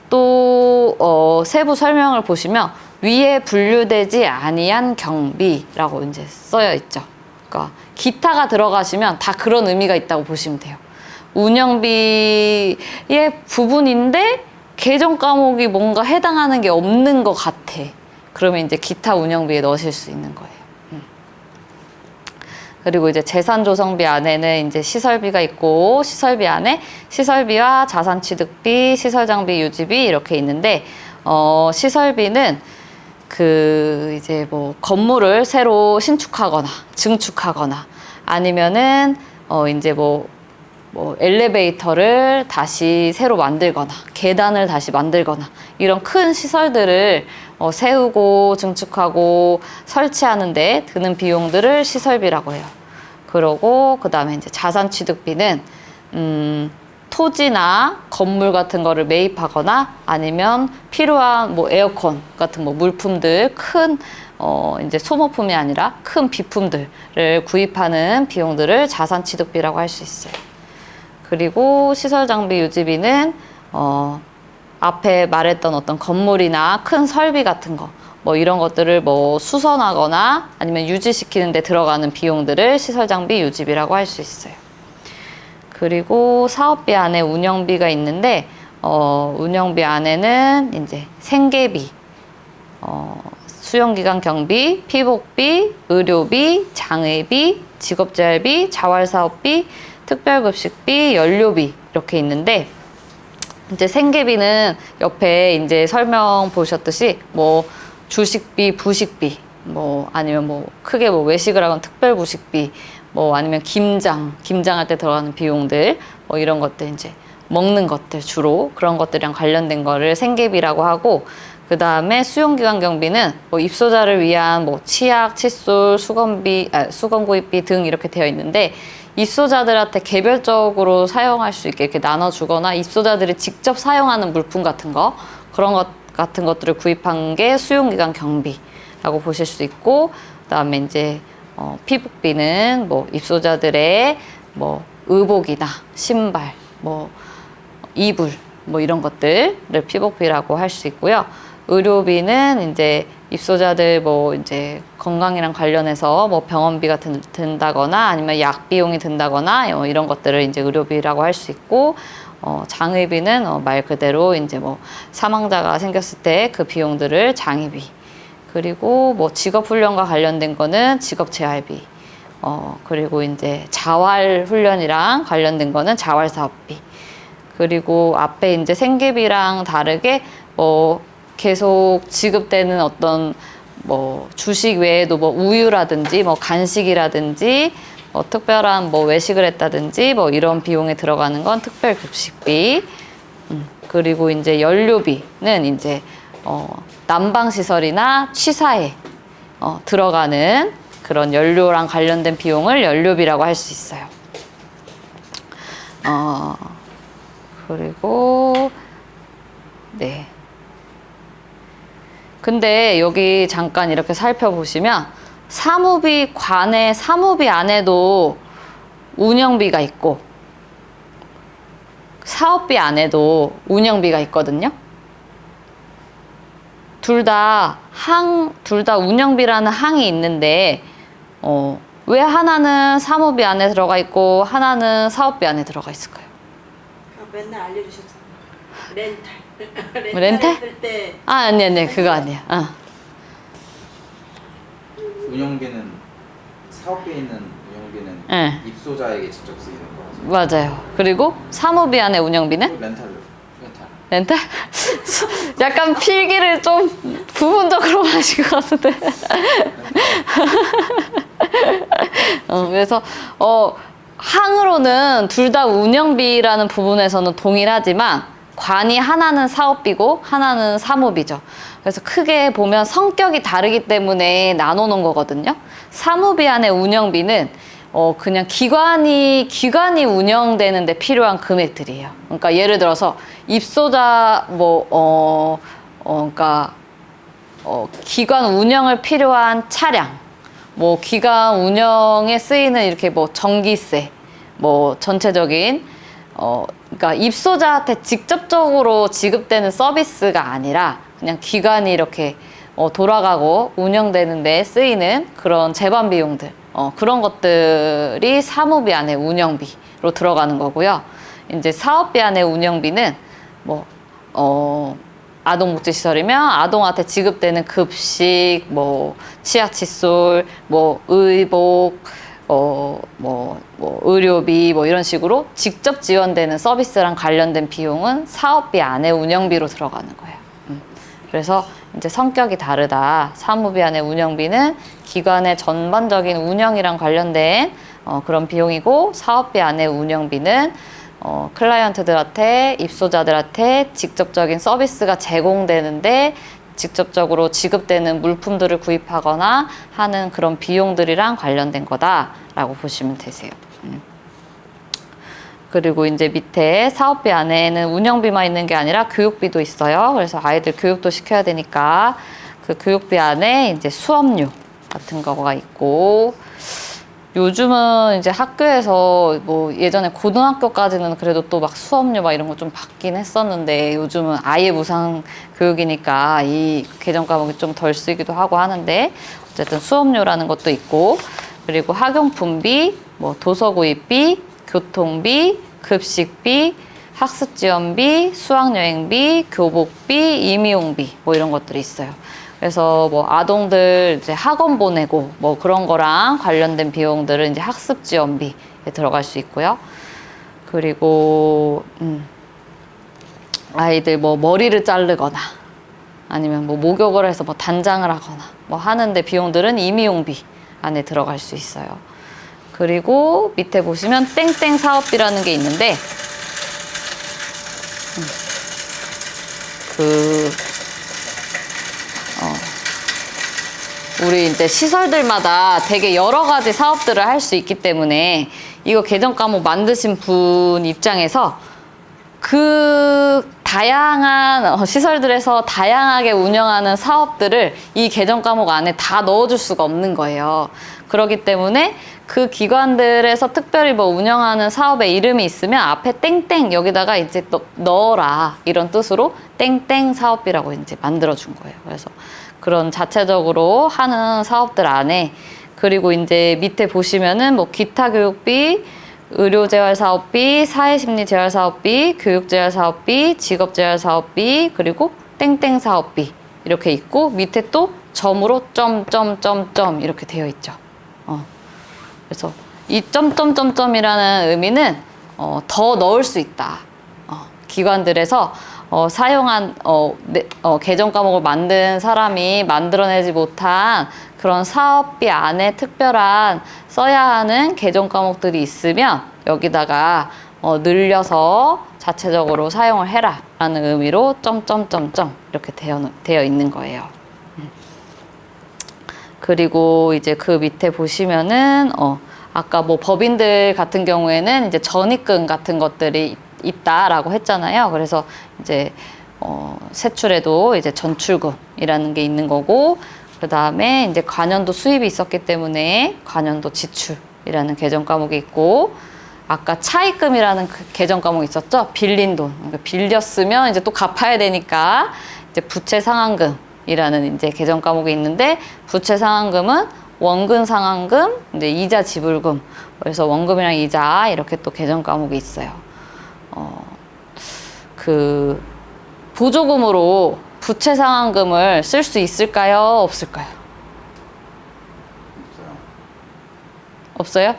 또 세부 설명을 보시면 위에 분류되지 아니한 경비라고 이제 써여 있죠. 그러니까 기타가 들어가시면 다 그런 의미가 있다고 보시면 돼요. 운영비의 부분인데 개정 과목이 뭔가 해당하는 게 없는 것 같아. 그러면 이제 기타 운영비에 넣으실 수 있는 거예요. 그리고 이제 재산조성비 안에는 이제 시설비가 있고, 시설비 안에 시설비와 자산취득비, 시설장비 유지비 이렇게 있는데, 시설비는 이제 뭐 건물을 새로 신축하거나 증축하거나, 아니면은 이제 뭐 엘리베이터를 다시 새로 만들거나 계단을 다시 만들거나 이런 큰 시설들을 세우고 증축하고 설치하는 데 드는 비용들을 시설비라고 해요. 그러고 그다음에 이제 자산취득비는 토지나 건물 같은 거를 매입하거나, 아니면 필요한 뭐 에어컨 같은 뭐 물품들, 큰 이제 소모품이 아니라 큰 비품들을 구입하는 비용들을 자산취득비라고 할 수 있어요. 그리고 시설장비 유지비는 앞에 말했던 어떤 건물이나 큰 설비 같은 거, 뭐 이런 것들을 뭐 수선하거나 아니면 유지시키는 데 들어가는 비용들을 시설장비 유지비라고 할 수 있어요. 그리고 사업비 안에 운영비가 있는데, 운영비 안에는 이제 생계비, 수용기간 경비, 피복비, 의료비, 장애비, 직업재활비, 자활사업비, 특별급식비, 연료비 이렇게 있는데, 이제 생계비는 옆에 이제 설명 보셨듯이 뭐 주식비, 부식비, 뭐 아니면 뭐 크게 뭐 외식을 하건 특별부식비, 뭐 아니면 김장할 때 들어가는 비용들, 뭐 이런 것들, 이제 먹는 것들 주로 그런 것들이랑 관련된 거를 생계비라고 하고, 그 다음에 수용기관 경비는 뭐 입소자를 위한 뭐 치약, 칫솔, 수건구입비 등 이렇게 되어 있는데 입소자들한테 개별적으로 사용할 수 있게 이렇게 나눠주거나 입소자들이 직접 사용하는 물품 같은 거 그런 것 같은 것들을 구입한 게 수용기관 경비라고 보실 수 있고 그다음에 이제 피복비는 뭐 입소자들의 뭐 의복이나 신발, 뭐 이불 뭐 이런 것들을 피복비라고 할 수 있고요. 의료비는 이제 입소자들 뭐 이제 건강이랑 관련해서 뭐 병원비가 든다거나 아니면 약 비용이 든다거나 이런 것들을 이제 의료비라고 할 수 있고 장의비는 말 그대로 이제 뭐 사망자가 생겼을 때 그 비용들을 장의비 그리고 뭐 직업훈련과 관련된 거는 직업재활비 그리고 이제 자활훈련이랑 관련된 거는 자활사업비 그리고 앞에 이제 생계비랑 다르게 계속 지급되는 어떤 뭐 주식 외에도 뭐 우유라든지 뭐 간식이라든지 뭐 특별한 뭐 외식을 했다든지 뭐 이런 비용에 들어가는 건 특별급식비 그리고 이제 연료비는 이제 난방시설이나 취사에 들어가는 그런 연료랑 관련된 비용을 연료비라고 할 수 있어요. 그리고 네. 근데 여기 잠깐 이렇게 살펴보시면 사무비 관에 사무비 안에도 운영비가 있고 사업비 안에도 운영비가 있거든요. 둘 다 운영비라는 항이 있는데 왜 하나는 사무비 안에 들어가 있고 하나는 사업비 안에 들어가 있을까요? 맨날 알려주셨잖아요. 렌탈. 렌탈? 했을 때 아니 그거 아니야. 운영비는 사업비에 있는 운영비는 네. 입소자에게 직접 쓰이는 거라서. 맞아요. 그리고 사무비 안에 운영비는 렌탈? 약간 필기를 좀 부분적으로 하신 것 같은데. 그래서 항으로는 둘 다 운영비라는 부분에서는 동일하지만 관이 하나는 사업비고 하나는 사무비죠. 그래서 크게 보면 성격이 다르기 때문에 나눠놓은 거거든요. 사무비 안에 운영비는 그냥 기관이 운영되는데 필요한 금액들이에요. 그러니까 예를 들어서 입소자 그러니까 기관 운영을 필요한 차량, 뭐 기관 운영에 쓰이는 이렇게 뭐 전기세, 뭐 전체적인 그러니까 입소자한테 직접적으로 지급되는 서비스가 아니라 그냥 기관이 이렇게 돌아가고 운영되는 데 쓰이는 그런 재반 비용들 그런 것들이 사무비 안에 운영비로 들어가는 거고요. 이제 사업비 안에 운영비는 뭐 아동복지시설이면 아동한테 지급되는 급식, 뭐 치약 칫솔, 뭐 의복, 뭐 의료비 뭐 이런 식으로 직접 지원되는 서비스랑 관련된 비용은 사업비 안에 운영비로 들어가는 거예요. 그래서 이제 성격이 다르다. 사무비 안에 운영비는 기관의 전반적인 운영이랑 관련된 그런 비용이고 사업비 안에 운영비는 클라이언트들한테 입소자들한테 직접적인 서비스가 제공되는데 직접적으로 지급되는 물품들을 구입하거나 하는 그런 비용들이랑 관련된 거다라고 보시면 되세요. 그리고 이제 밑에 사업비 안에는 운영비만 있는 게 아니라 교육비도 있어요. 그래서 아이들 교육도 시켜야 되니까 그 교육비 안에 이제 수업료 같은 거가 있고 요즘은 이제 학교에서 뭐 예전에 고등학교까지는 그래도 또 막 수업료 막 이런 거 좀 받긴 했었는데 요즘은 아예 무상 교육이니까 이 개정 과목이 좀 덜 쓰이기도 하고 하는데 어쨌든 수업료라는 것도 있고 그리고 학용품비, 뭐 도서구입비, 교통비, 급식비, 학습지원비, 수학여행비, 교복비, 임의용비 뭐 이런 것들이 있어요. 그래서 뭐 아동들 이제 학원 보내고 뭐 그런 거랑 관련된 비용들은 이제 학습 지원비에 들어갈 수 있고요. 그리고 아이들 뭐 머리를 자르거나 아니면 뭐 목욕을 해서 뭐 단장을 하거나 뭐 하는데 비용들은 임의용비 안에 들어갈 수 있어요. 그리고 밑에 보시면 땡땡 사업비라는 게 있는데 우리 이제 시설들마다 되게 여러 가지 사업들을 할 수 있기 때문에 이거 개정 과목 만드신 분 입장에서 그 다양한 시설들에서 다양하게 운영하는 사업들을 이 개정 과목 안에 다 넣어줄 수가 없는 거예요. 그렇기 때문에 그 기관들에서 특별히 뭐 운영하는 사업의 이름이 있으면 앞에 땡땡 여기다가 이제 넣어라 이런 뜻으로 땡땡 사업비라고 이제 만들어준 거예요. 그래서 그런 자체적으로 하는 사업들 안에 그리고 이제 밑에 보시면은 뭐 기타 교육비, 의료재활사업비, 사회심리재활사업비, 교육재활사업비, 직업재활사업비, 그리고 땡땡사업비 이렇게 있고 밑에 또 점으로 점점점점 이렇게 되어 있죠. 그래서 이 점점점점이라는 의미는 더 넣을 수 있다. 기관들에서 사용한 개정 과목을 만든 사람이 만들어내지 못한 그런 사업비 안에 특별한 써야 하는 개정 과목들이 있으면 여기다가 늘려서 자체적으로 사용을 해라 라는 의미로 점점점점 이렇게 되어 있는 거예요. 그리고 이제 그 밑에 보시면은 아까 뭐 법인들 같은 경우에는 이제 전입금 같은 것들이 있다라고 했잖아요. 그래서 이제 세출에도 이제 전출금이라는 게 있는 거고 그 다음에 이제 관연도 수입이 있었기 때문에 관연도 지출이라는 개정 과목이 있고 아까 차입금이라는 그 개정 과목이 있었죠. 빌린 돈. 그러니까 빌렸으면 이제 또 갚아야 되니까 이제 부채 상환금이라는 이제 개정 과목이 있는데 부채 상환금은 원금 상환금, 이제 이자 지불금. 그래서 원금이랑 이자 이렇게 또 개정 과목이 있어요. 그 보조금으로 부채 상환금을 쓸 수 있을까요? 없을까요? 없어요?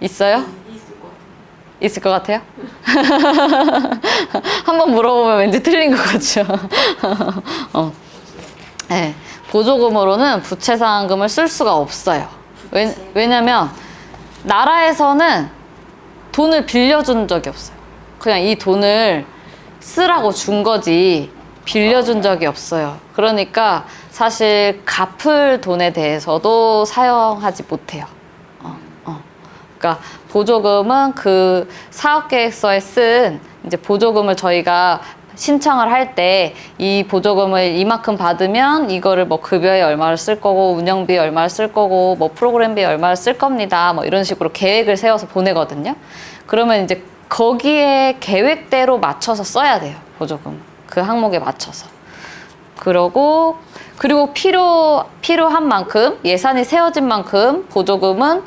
있어요? 있을 것 같아요? 한번 물어보면 왠지 틀린 것 같죠? 네, 보조금으로는 부채 상환금을 쓸 수가 없어요. 왜냐면 나라에서는 돈을 빌려준 적이 없어요. 그냥 이 돈을 쓰라고 준 거지 빌려준 적이 없어요. 그러니까 사실 갚을 돈에 대해서도 사용하지 못해요. 그러니까 보조금은 그 사업계획서에 쓴 이제 보조금을 저희가 신청을 할 때 이 보조금을 이만큼 받으면 이거를 뭐 급여에 얼마를 쓸 거고 운영비에 얼마를 쓸 거고 뭐 프로그램비에 얼마를 쓸 겁니다. 뭐 이런 식으로 계획을 세워서 보내거든요. 그러면 이제 거기에 계획대로 맞춰서 써야 돼요. 보조금. 그 항목에 맞춰서. 그리고 필요한 만큼 예산이 세워진 만큼 보조금은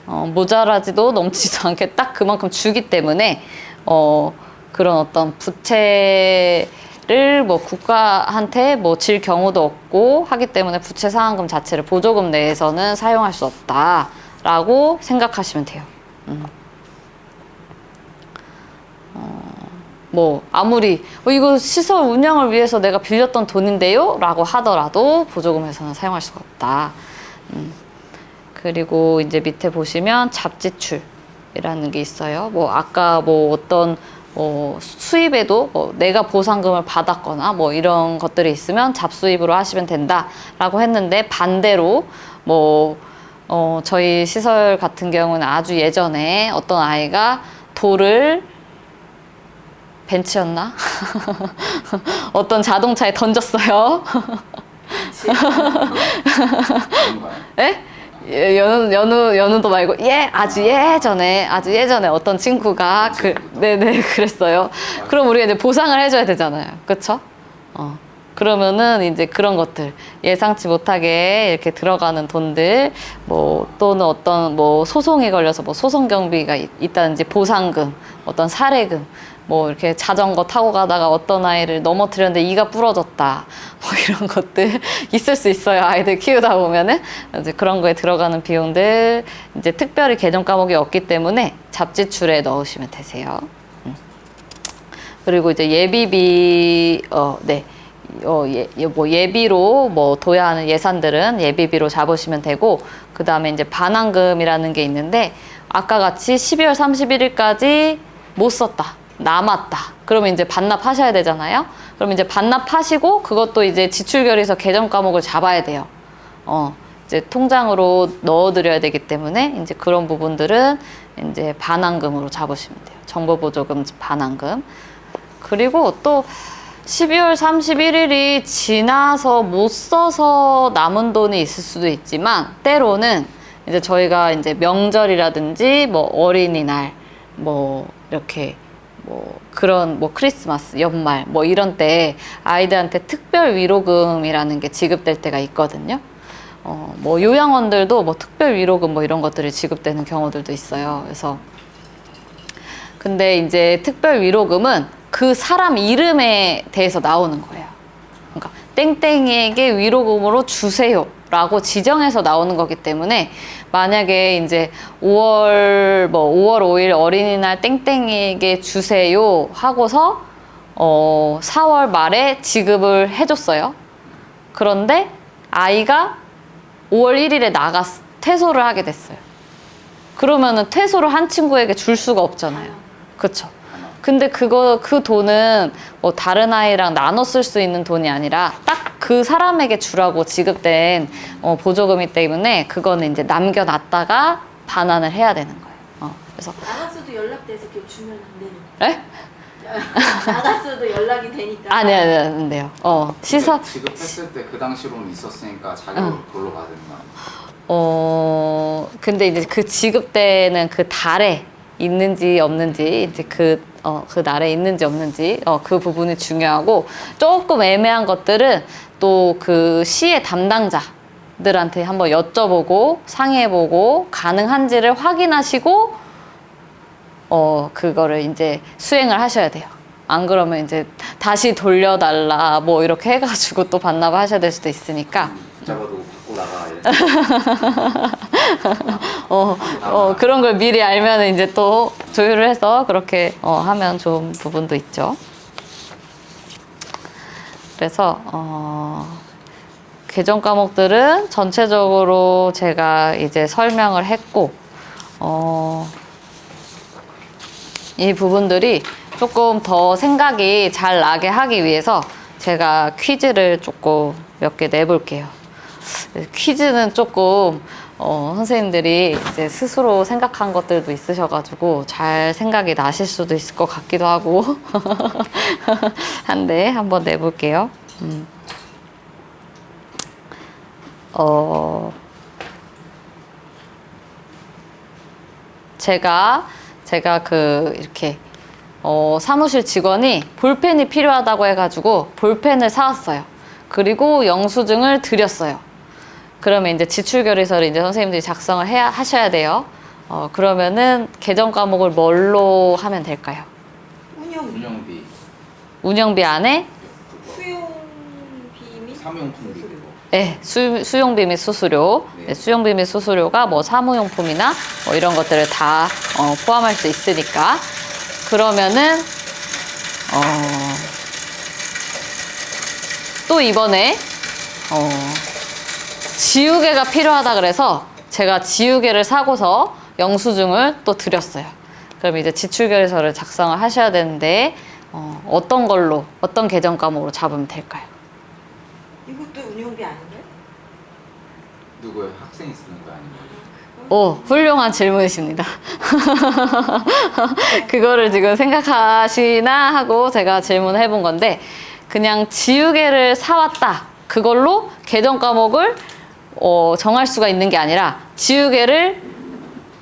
모자라지도 넘치지도 않게 딱 그만큼 주기 때문에 그런 어떤 부채를 뭐 국가한테 뭐 질 경우도 없고 하기 때문에 부채 상환금 자체를 보조금 내에서는 사용할 수 없다라고 생각하시면 돼요. 뭐 아무리 이거 시설 운영을 위해서 내가 빌렸던 돈인데요? 라고 하더라도 보조금에서는 사용할 수가 없다. 그리고 이제 밑에 보시면 잡지출이라는 게 있어요. 뭐 아까 뭐 어떤 수입에도 내가 보상금을 받았거나 뭐 이런 것들이 있으면 잡수입으로 하시면 된다라고 했는데 반대로 저희 시설 같은 경우는 아주 예전에 어떤 아이가 돌을 벤츠였나? 어떤 자동차에 던졌어요. 네? 연우도 말고 아주 예전에 어떤 친구가 네네 그랬어요. 그럼 우리가 이제 보상을 해줘야 되잖아요. 그쵸? 그러면은 이제 그런 것들 예상치 못하게 이렇게 들어가는 돈들 또는 어떤 소송에 걸려서 소송 경비가 있다든지 보상금, 어떤 사례금 이렇게 자전거 타고 가다가 어떤 아이를 넘어뜨렸는데 이가 부러졌다. 이런 것들 있을 수 있어요. 아이들 키우다 보면은. 이제 그런 거에 들어가는 비용들, 이제 특별히 개정 과목이 없기 때문에 잡지출에 넣으시면 되세요. 그리고 이제 예비비, 예비로 둬야 하는 예산들은 예비비로 잡으시면 되고, 그 다음에 이제 반환금이라는 게 있는데, 아까 같이 12월 31일까지 못 썼다. 남았다. 그러면 이제 반납하셔야 되잖아요. 그럼 이제 반납하시고 그것도 이제 지출결의서 계정 과목을 잡아야 돼요. 이제 통장으로 넣어드려야 되기 때문에 이제 그런 부분들은 이제 반환금으로 잡으시면 돼요. 정보보조금 반환금. 그리고 또 12월 31일이 지나서 못 써서 남은 돈이 있을 수도 있지만 때로는 이제 저희가 이제 명절이라든지 뭐 어린이날 뭐 이렇게 뭐 그런 뭐 크리스마스, 연말 뭐 이런 때 아이들한테 특별 위로금이라는 게 지급될 때가 있거든요. 뭐 요양원들도 뭐 특별 위로금 뭐 이런 것들이 지급되는 경우들도 있어요. 그래서 근데 이제 특별 위로금은 그 사람 이름에 대해서 나오는 거예요. 그러니까 땡땡이에게 위로금으로 주세요라고 지정해서 나오는 거기 때문에 만약에 이제 5월 5일 어린이날 땡땡이에게 주세요 하고서 4월 말에 지급을 해줬어요. 그런데 아이가 5월 1일에 퇴소를 하게 됐어요. 그러면은 퇴소를 한 친구에게 줄 수가 없잖아요. 그쵸? 근데 그 돈은 뭐 다른 아이랑 나눠 쓸 수 있는 돈이 아니라 딱 그 사람에게 주라고 지급된 보조금이기 때문에 그거는 이제 남겨놨다가 반환을 해야 되는 거예요. 그래서 나갔어도 연락돼서 그렇게 주면 안 되는. 에? 나갔어도 연락이 되니까. 아니 안 돼요. 시설 지급했을 때 그 당시로는 있었으니까 자격을 그걸로 받은 거. 근데 이제 그 지급 때는 그 달에 있는지 없는지 이제 그 날에 있는지 없는지 그 부분이 중요하고 조금 애매한 것들은 또 그 시의 담당자들한테 한번 여쭤보고 상의해보고 가능한지를 확인하시고 그거를 이제 수행을 하셔야 돼요. 안 그러면 이제 다시 돌려달라 뭐 이렇게 해가지고 또 반납을 하셔야 될 수도 있으니까 붙잡아두고 받고 나가. 그런 걸 미리 알면 이제 또 조율을 해서 그렇게 하면 좋은 부분도 있죠. 그래서 계정 과목들은 전체적으로 제가 이제 설명을 했고 이 부분들이 조금 더 생각이 잘 나게 하기 위해서 제가 퀴즈를 조금 몇 개 내볼게요. 퀴즈는 조금 선생님들이 이제 스스로 생각한 것들도 있으셔가지고 잘 생각이 나실 수도 있을 것 같기도 하고 한데 한번 내볼게요. 제가 이렇게 사무실 직원이 볼펜이 필요하다고 해가지고 볼펜을 사왔어요. 그리고 영수증을 드렸어요. 그러면 이제 지출결의서를 이제 선생님들이 작성을 하셔야 돼요. 그러면은 계정 과목을 뭘로 하면 될까요? 운영비. 운영비 안에 수용비 및 사무용품비. 네, 수용비 및 수수료. 네. 네, 수용비 및 수수료가 뭐 사무용품이나 뭐 이런 것들을 다 포함할 수 있으니까. 그러면은 또 이번에 지우개가 필요하다 그래서 제가 지우개를 사고서 영수증을 또 드렸어요. 그럼 이제 지출결의서를 작성을 하셔야 되는데 어떤 걸로 어떤 계정 과목으로 잡으면 될까요? 이것도 운영비 아닌가요? 누구예요? 학생이 쓰는 거 아니에요? 오, 훌륭한 질문이십니다. 그거를 지금 생각하시나 하고 제가 질문을 해본 건데 그냥 지우개를 사왔다. 그걸로 계정 과목을 정할 수가 있는 게 아니라 지우개를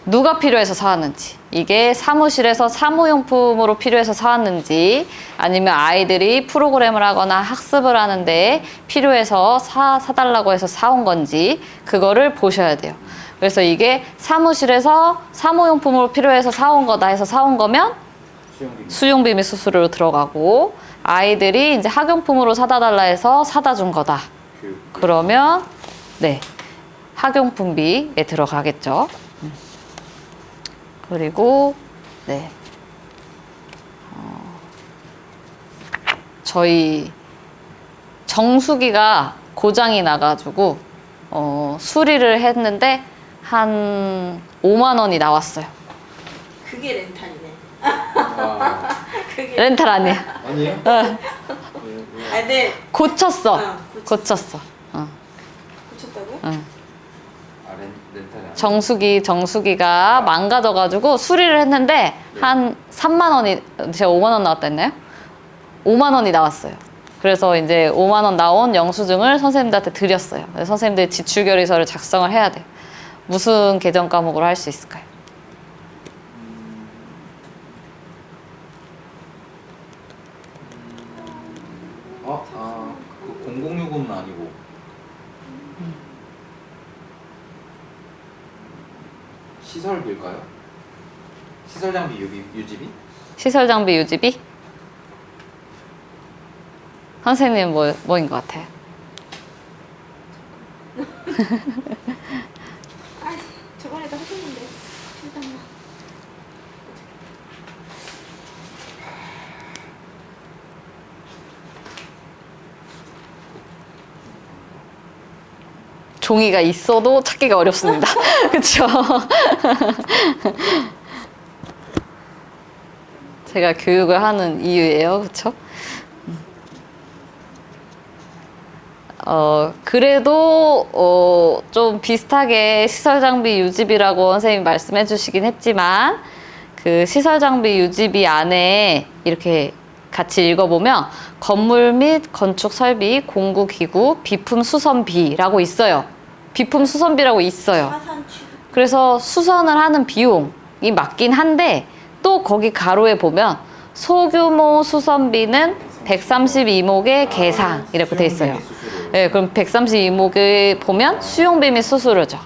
누가 필요해서 사왔는지 이게 사무실에서 사무용품으로 필요해서 사왔는지 아니면 아이들이 프로그램을 하거나 학습을 하는데 필요해서 사달라고 해서 사온 건지 그거를 보셔야 돼요. 그래서 이게 사무실에서 사무용품으로 필요해서 사온 거다 해서 사온 거면 수용비 및 수수료로 들어가고 아이들이 이제 학용품으로 사다 달라 해서 사다 준 거다. 그러면 네 학용품비에 들어가겠죠. 그리고 네 저희 정수기가 고장이 나가지고 수리를 했는데 한 5만 원이 나왔어요. 그게 렌탈이네. 그게 렌탈 아니야. 아니에요? 아 네. 고쳤어. 어, 고쳤어. 고쳤다고? 응. 아 렌탈이 아니에요? 정수기가 망가져가지고 수리를 했는데 한 3만 원이 제가 5만 원 나왔다 했나요? 5만 원이 나왔어요. 그래서 이제 5만 원 나온 영수증을 선생님들한테 드렸어요. 선생님들이 지출결의서를 작성을 해야 돼요. 무슨 계정 과목으로 할 수 있을까요? 그 0065는 아니고 시설비일까요? 시설 장비 유지비? 시설 장비 유지비? 선생님 뭐인 것 같아요? 아 저번에도 하셨는데 잠깐만. 종이가 있어도 찾기가 어렵습니다. 그렇죠? 제가 교육을 하는 이유예요. 그렇죠? 그래도 좀 비슷하게 시설 장비 유지비라고 선생님이 말씀해 주시긴 했지만 그 시설 장비 유지비 안에 이렇게 같이 읽어보면 건물 및 건축 설비, 공구 기구, 비품 수선비라고 있어요. 비품 수선비라고 있어요. 화산 취득. 그래서 수선을 하는 비용이 맞긴 한데 또 거기 가로에 보면 소규모 수선비는 132목의 계상 이렇게 돼 있어요. 네, 그럼 132목에 보면 수용비 및 수수료죠.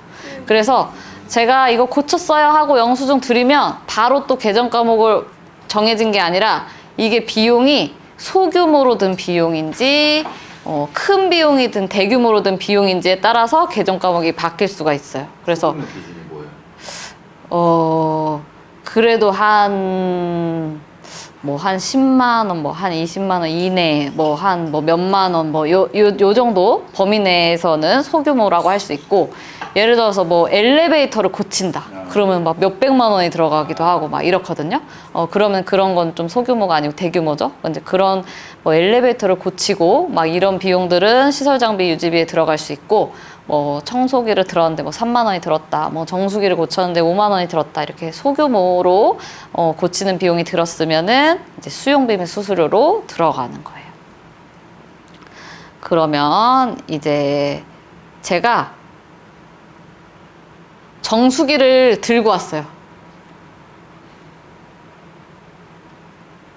그래서 제가 이거 고쳤어요 하고 영수증 드리면 바로 또 계정 과목을 정해진 게 아니라 이게 비용이 소규모로 든 비용인지 큰 비용이 든 대규모로 든 비용인지에 따라서 계정 과목이 바뀔 수가 있어요. 그래서 기준이 뭐예요? 그래도 한 10만 원, 한 20만 원 이내, 한 몇만 원, 요 정도 범위 내에서는 소규모라고 할 수 있고, 예를 들어서 엘리베이터를 고친다. 그러면 몇백만 원이 들어가기도 하고 이렇거든요. 그러면 그런 건 좀 소규모가 아니고 대규모죠. 근데 그런 엘리베이터를 고치고 이런 비용들은 시설 장비 유지비에 들어갈 수 있고, 청소기를 들었는데 3만 원이 들었다. 정수기를 고쳤는데 5만 원이 들었다. 이렇게 소규모로 고치는 비용이 들었으면은 이제 수용비 및 수수료로 들어가는 거예요. 그러면 이제 제가 정수기를 들고 왔어요.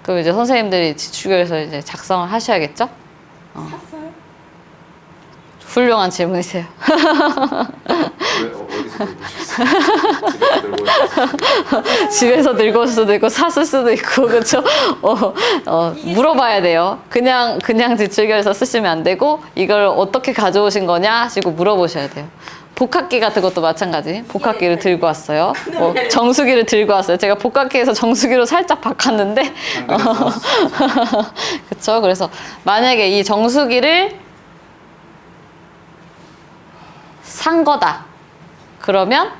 그럼 이제 선생님들이 지출결에서 이제 작성을 하셔야겠죠? 샀어요? 훌륭한 질문이세요. 어디서 들고 오셨어요? 집에서 들고 올 수도 있고 샀을 수도 있고 그렇죠? 물어봐야 돼요. 그냥 지출결에서 쓰시면 안 되고 이걸 어떻게 가져오신 거냐 하시고 물어보셔야 돼요. 복합기 같은 것도 마찬가지. 복합기를 들고 왔어요. 정수기를 들고 왔어요. 제가 복합기에서 정수기로 살짝 바꿨는데 그렇죠? 그래서 만약에 이 정수기를 산 거다. 그러면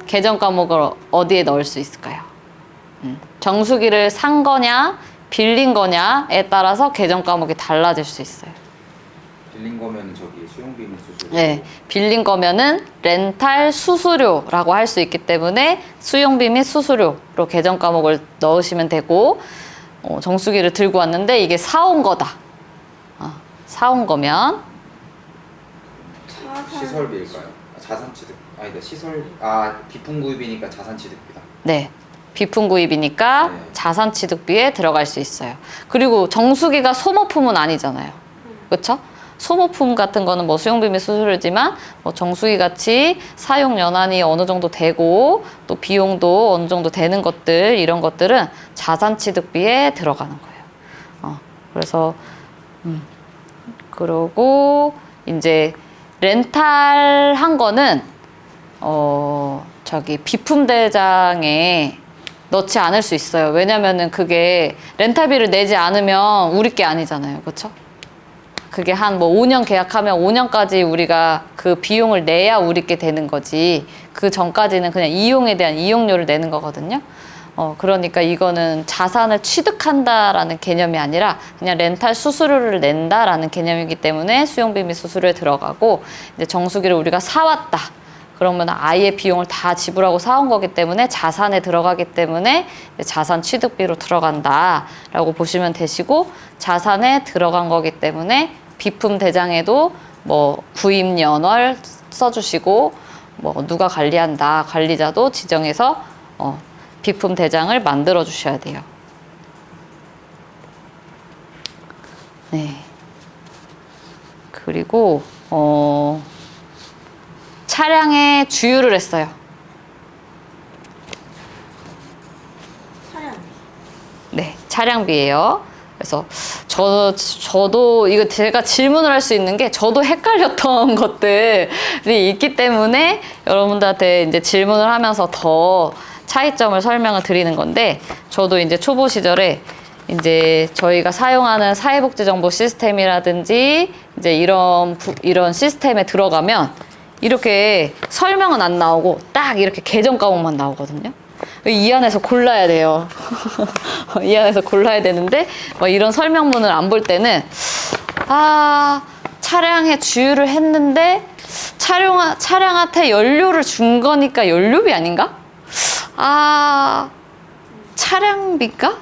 계정 과목을 어디에 넣을 수 있을까요? 정수기를 산 거냐, 빌린 거냐에 따라서 계정 과목이 달라질 수 있어요. 빌린 거면 저기 수용비 및 수수료. 네, 빌린 거면은 렌탈 수수료라고 할 수 있기 때문에 수용비 및 수수료로 계정 과목을 넣으시면 되고, 정수기를 들고 왔는데 이게 사온 거다. 사온 거면 시설비일까요? 자산 취득. 아니다. 비품 구입이니까 자산 취득비다. 네, 비품 구입이니까 네. 자산 취득비에 들어갈 수 있어요. 그리고 정수기가 소모품은 아니잖아요. 그렇죠? 소모품 같은 거는 수용비 및 수수료지만 정수기 같이 사용 연한이 어느 정도 되고 또 비용도 어느 정도 되는 것들, 이런 것들은 자산 취득비에 들어가는 거예요. 그래서 그러고 이제 렌탈 한 거는 비품 대장에 넣지 않을 수 있어요. 왜냐면은 그게 렌탈비를 내지 않으면 우리 게 아니잖아요. 그렇죠? 그게 한 5년 계약하면 5년까지 우리가 그 비용을 내야 우리 게 되는 거지. 그 전까지는 그냥 이용에 대한 이용료를 내는 거거든요. 그러니까 이거는 자산을 취득한다라는 개념이 아니라 그냥 렌탈 수수료를 낸다라는 개념이기 때문에 수용비 및 수수료에 들어가고, 이제 정수기를 우리가 사왔다. 그러면 아예 비용을 다 지불하고 사온 거기 때문에 자산에 들어가기 때문에 자산 취득비로 들어간다라고 보시면 되시고, 자산에 들어간 거기 때문에 비품 대장에도 뭐 구입 연월 써주시고, 뭐 누가 관리한다 관리자도 지정해서 비품 대장을 만들어 주셔야 돼요. 네. 그리고 차량의 주유를 했어요. 차량비. 네, 차량비예요. 그래서 저도 이거 제가 질문을 할 수 있는 게 저도 헷갈렸던 것들이 있기 때문에 여러분들한테 이제 질문을 하면서 더 차이점을 설명을 드리는 건데, 저도 이제 초보 시절에 이제 저희가 사용하는 사회복지정보 시스템이라든지 이제 이런 시스템에 들어가면 이렇게 설명은 안 나오고 딱 이렇게 계정 과목만 나오거든요. 이 안에서 골라야 돼요. 이 안에서 골라야 되는데 막 이런 설명문을 안 볼 때는 차량에 주유를 했는데 차량한테 연료를 준 거니까 연료비 아닌가? 차량비인가?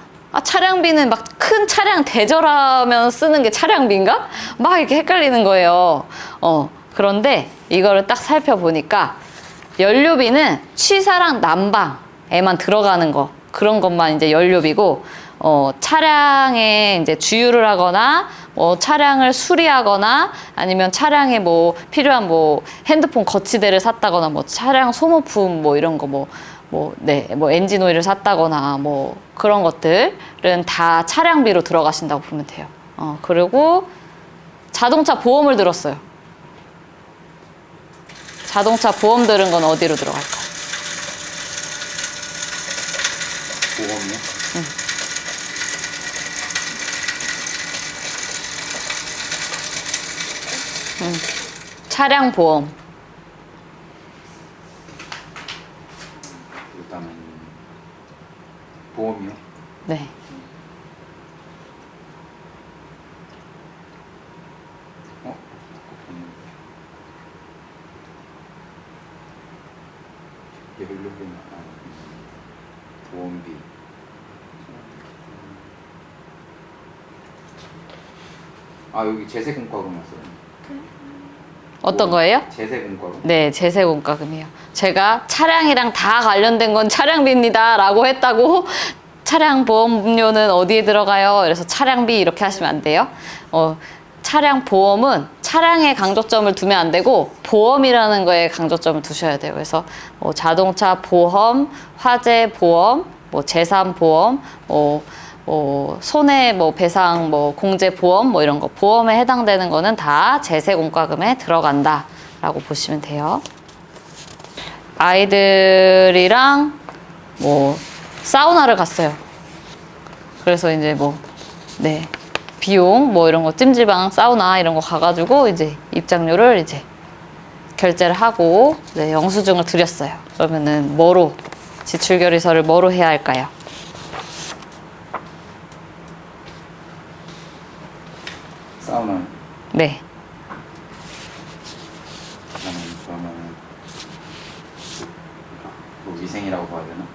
차량비는 막 큰 차량 대절하면 쓰는 게 차량비인가? 막 이렇게 헷갈리는 거예요. 그런데 이거를 딱 살펴보니까 연료비는 취사랑 난방에만 들어가는 거, 그런 것만 이제 연료비고, 차량에 이제 주유를 하거나 차량을 수리하거나 아니면 차량에 뭐 필요한 뭐 핸드폰 거치대를 샀다거나 뭐 차량 소모품 뭐 이런 거 뭐 엔진 오일을 샀다거나 뭐 그런 것들은 다 차량비로 들어가신다고 보면 돼요. 그리고 자동차 보험을 들었어요. 자동차 보험 들은 건 어디로 들어갈까요? 보험이요? 차량 보험. 일단은 보험이요? 네. 연료비, 보험비. 여기 제세공과금이었어요. 어떤 거예요? 제세공과금. 네, 제세공과금이요. 제가 차량이랑 다 관련된 건 차량비입니다 라고 했다고 차량 보험료는 어디에 들어가요? 그래서 차량비 이렇게 하시면 안 돼요. 차량 보험은 차량에 강조점을 두면 안 되고 보험이라는 거에 강조점을 두셔야 돼요. 그래서 자동차 보험, 화재 보험, 재산 보험, 손해 배상 공제 보험 이런 거, 보험에 해당되는 거는 다 제세공과금에 들어간다라고 보시면 돼요. 아이들이랑 사우나를 갔어요. 그래서 이제 비용 이런 거 찜질방 사우나 이런 거 가가지고 이제 입장료를 이제 결제를 하고 영수증을 드렸어요. 그러면은 지출 결의서를 뭐로 해야 할까요? 사우나. 네. 그러면 위생이라고 봐야 되나?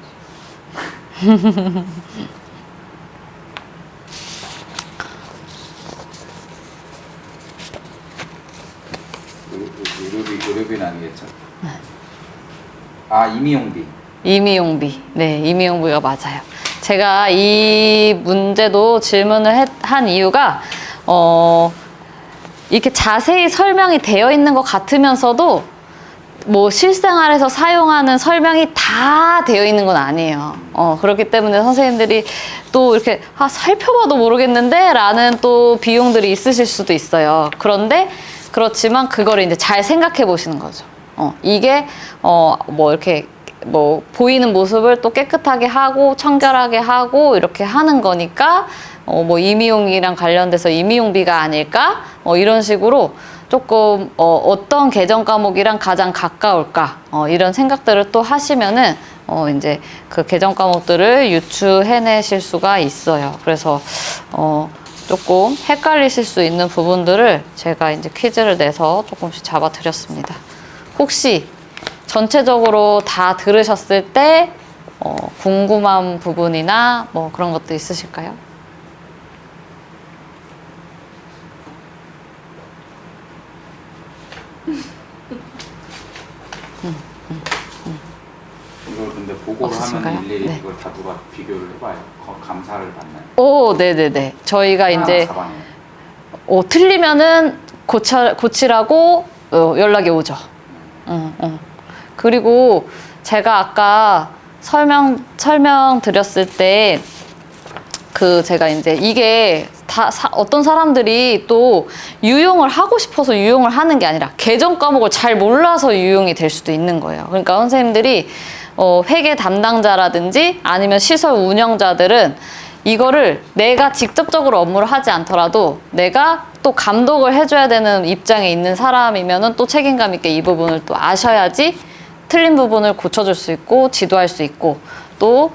의료비는 아니겠죠? 임의용비. 임의용비. 네, 임의용비가 맞아요. 제가 이 문제도 질문을 한 이유가 이렇게 자세히 설명이 되어 있는 것 같으면서도 실생활에서 사용하는 설명이 다 되어 있는 건 아니에요. 그렇기 때문에 선생님들이 또 이렇게 살펴봐도 모르겠는데 라는 또 비용들이 있으실 수도 있어요. 그렇지만 그거를 이제 잘 생각해 보시는 거죠. 이게 이렇게 보이는 모습을 또 깨끗하게 하고 청결하게 하고 이렇게 하는 거니까 임의용이랑 관련돼서 임의용비가 아닐까? 이런 식으로 조금 어떤 개정 과목이랑 가장 가까울까? 이런 생각들을 또 하시면은 이제 그 개정 과목들을 유추해내실 수가 있어요. 그래서 조금 헷갈리실 수 있는 부분들을 제가 이제 퀴즈를 내서 조금씩 잡아드렸습니다. 혹시 전체적으로 다 들으셨을 때 궁금한 부분이나 뭐 그런 것도 있으실까요? 이걸 근데 보고를 없으신가요? 하면 일일이 네. 이걸 다 누가 비교를 해봐요. 감사를 받나요? 오, 네네네. 저희가 이제 가방에. 틀리면은 고치라고 연락이 오죠. 그리고 제가 아까 설명드렸을 때 제가 이제 이게 어떤 사람들이 또 유용을 하고 싶어서 유용을 하는 게 아니라 개정 과목을 잘 몰라서 유용이 될 수도 있는 거예요. 그러니까 선생님들이 회계 담당자라든지 아니면 시설 운영자들은 이거를 내가 직접적으로 업무를 하지 않더라도 내가 또 감독을 해줘야 되는 입장에 있는 사람이면은 또 책임감 있게 이 부분을 또 아셔야지 틀린 부분을 고쳐줄 수 있고 지도할 수 있고 또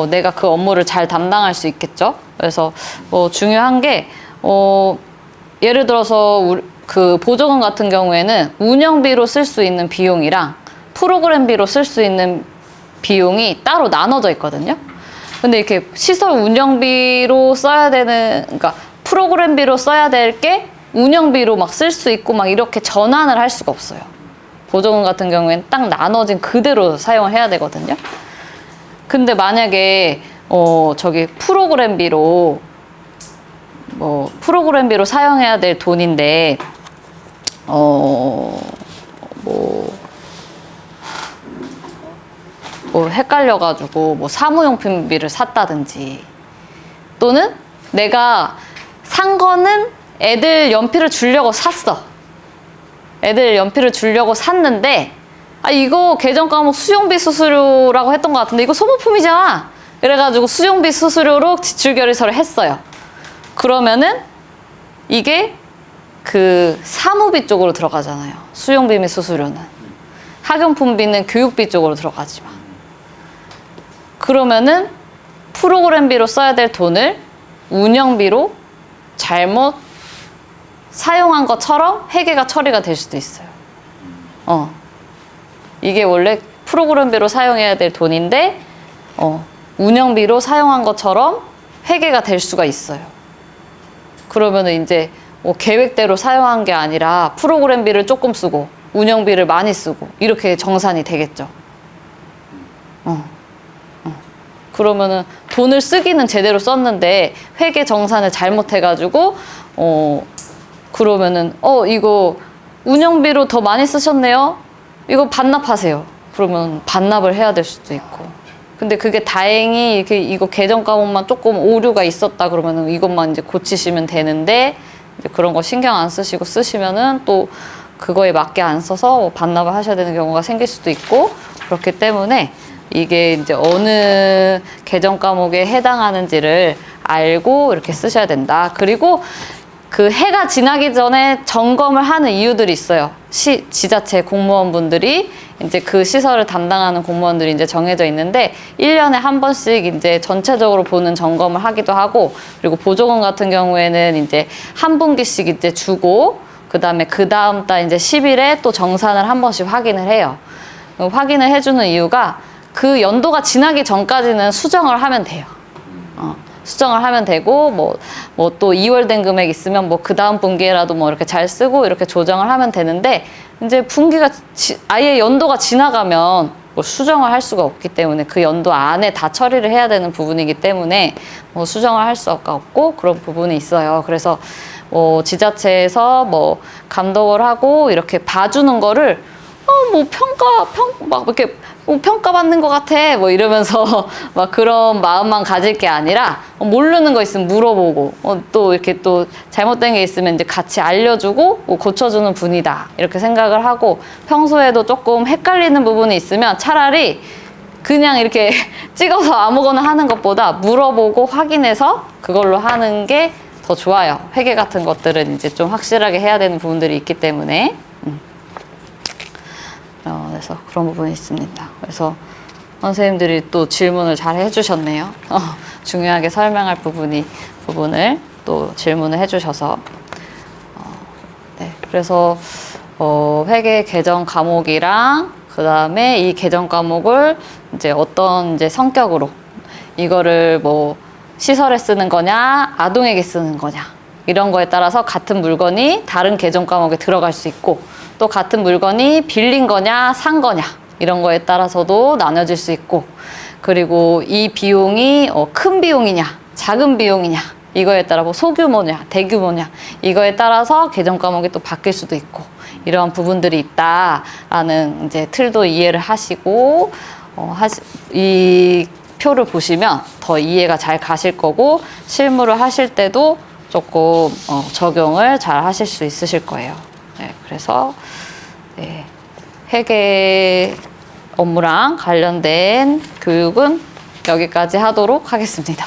내가 그 업무를 잘 담당할 수 있겠죠. 그래서 중요한 게 예를 들어서 그 보조금 같은 경우에는 운영비로 쓸 수 있는 비용이랑 프로그램비로 쓸 수 있는 비용이 따로 나눠져 있거든요. 근데 이렇게 시설 운영비로 써야 되는, 그러니까 프로그램비로 써야 될 게 운영비로 막 쓸 수 있고 막 이렇게 전환을 할 수가 없어요. 보조금 같은 경우에는 딱 나눠진 그대로 사용을 해야 되거든요. 근데 만약에 저기 프로그램비로 사용해야 될 돈인데 헷갈려가지고 사무용품비를 샀다든지 또는 내가 산 거는 애들 연필을 주려고 샀어. 애들 연필을 주려고 샀는데 이거 개정 과목 수용비 수수료라고 했던 것 같은데 이거 소모품이잖아. 그래가지고 수용비 수수료로 지출 결의서를 했어요. 그러면은 이게 그 사무비 쪽으로 들어가잖아요. 수용비 및 수수료는. 학용품비는 교육비 쪽으로 들어가지만. 그러면은 프로그램비로 써야 될 돈을 운영비로 잘못 사용한 것처럼 회계가 처리가 될 수도 있어요. 이게 원래 프로그램비로 사용해야 될 돈인데 운영비로 사용한 것처럼 회계가 될 수가 있어요. 그러면은 이제 계획대로 사용한 게 아니라 프로그램비를 조금 쓰고 운영비를 많이 쓰고 이렇게 정산이 되겠죠. 그러면은 돈을 쓰기는 제대로 썼는데 회계 정산을 잘못해가지고 그러면은 이거 운영비로 더 많이 쓰셨네요. 이거 반납하세요. 그러면 반납을 해야 될 수도 있고. 근데 그게 다행히 이거 개정 과목만 조금 오류가 있었다 그러면은 이것만 이제 고치시면 되는데 이제 그런 거 신경 안 쓰시고 쓰시면은 또 그거에 맞게 안 써서 반납을 하셔야 되는 경우가 생길 수도 있고 그렇기 때문에 이게 이제 어느 개정 과목에 해당하는지를 알고 이렇게 쓰셔야 된다. 그리고 그 해가 지나기 전에 점검을 하는 이유들이 있어요. 지자체 공무원분들이 이제 그 시설을 담당하는 공무원들이 이제 정해져 있는데 1년에 한 번씩 이제 전체적으로 보는 점검을 하기도 하고 그리고 보조금 같은 경우에는 이제 한 분기씩 이제 주고 그다음에 그 다음 달 이제 10일에 또 정산을 한 번씩 확인을 해요. 확인을 해주는 이유가 그 연도가 지나기 전까지는 수정을 하면 돼요. 수정을 하면 되고 뭐 또 2월 된 금액 있으면 그 다음 분기에라도 이렇게 잘 쓰고 이렇게 조정을 하면 되는데 이제 분기가 아예 연도가 지나가면 수정을 할 수가 없기 때문에 그 연도 안에 다 처리를 해야 되는 부분이기 때문에 수정을 할 수가 없고 그런 부분이 있어요. 그래서 지자체에서 감독을 하고 이렇게 봐주는 거를 막 이렇게 평가받는 것 같아 이러면서 막 그런 마음만 가질 게 아니라 모르는 거 있으면 물어보고 또 이렇게 또 잘못된 게 있으면 이제 같이 알려주고 고쳐주는 분이다 이렇게 생각을 하고 평소에도 조금 헷갈리는 부분이 있으면 차라리 그냥 이렇게 찍어서 아무거나 하는 것보다 물어보고 확인해서 그걸로 하는 게 더 좋아요. 회계 같은 것들은 이제 좀 확실하게 해야 되는 부분들이 있기 때문에 그래서 그런 부분이 있습니다. 그래서 선생님들이 또 질문을 잘 해주셨네요. 중요하게 설명할 부분을 또 질문을 해주셔서. 네, 그래서 회계 개정 과목이랑 그 다음에 이 개정 과목을 이제 어떤 이제 성격으로 이거를 뭐 시설에 쓰는 거냐, 아동에게 쓰는 거냐 이런 거에 따라서 같은 물건이 다른 개정 과목에 들어갈 수 있고 또 같은 물건이 빌린 거냐, 산 거냐 이런 거에 따라서도 나눠질 수 있고 그리고 이 비용이 큰 비용이냐, 작은 비용이냐 이거에 따라 뭐 소규모냐, 대규모냐 이거에 따라서 개정 과목이 또 바뀔 수도 있고 이러한 부분들이 있다라는 이제 틀도 이해를 하시고 이 표를 보시면 더 이해가 잘 가실 거고 실무를 하실 때도 조금 적용을 잘 하실 수 있으실 거예요. 네, 그래서 네, 회계 업무랑 관련된 교육은 여기까지 하도록 하겠습니다.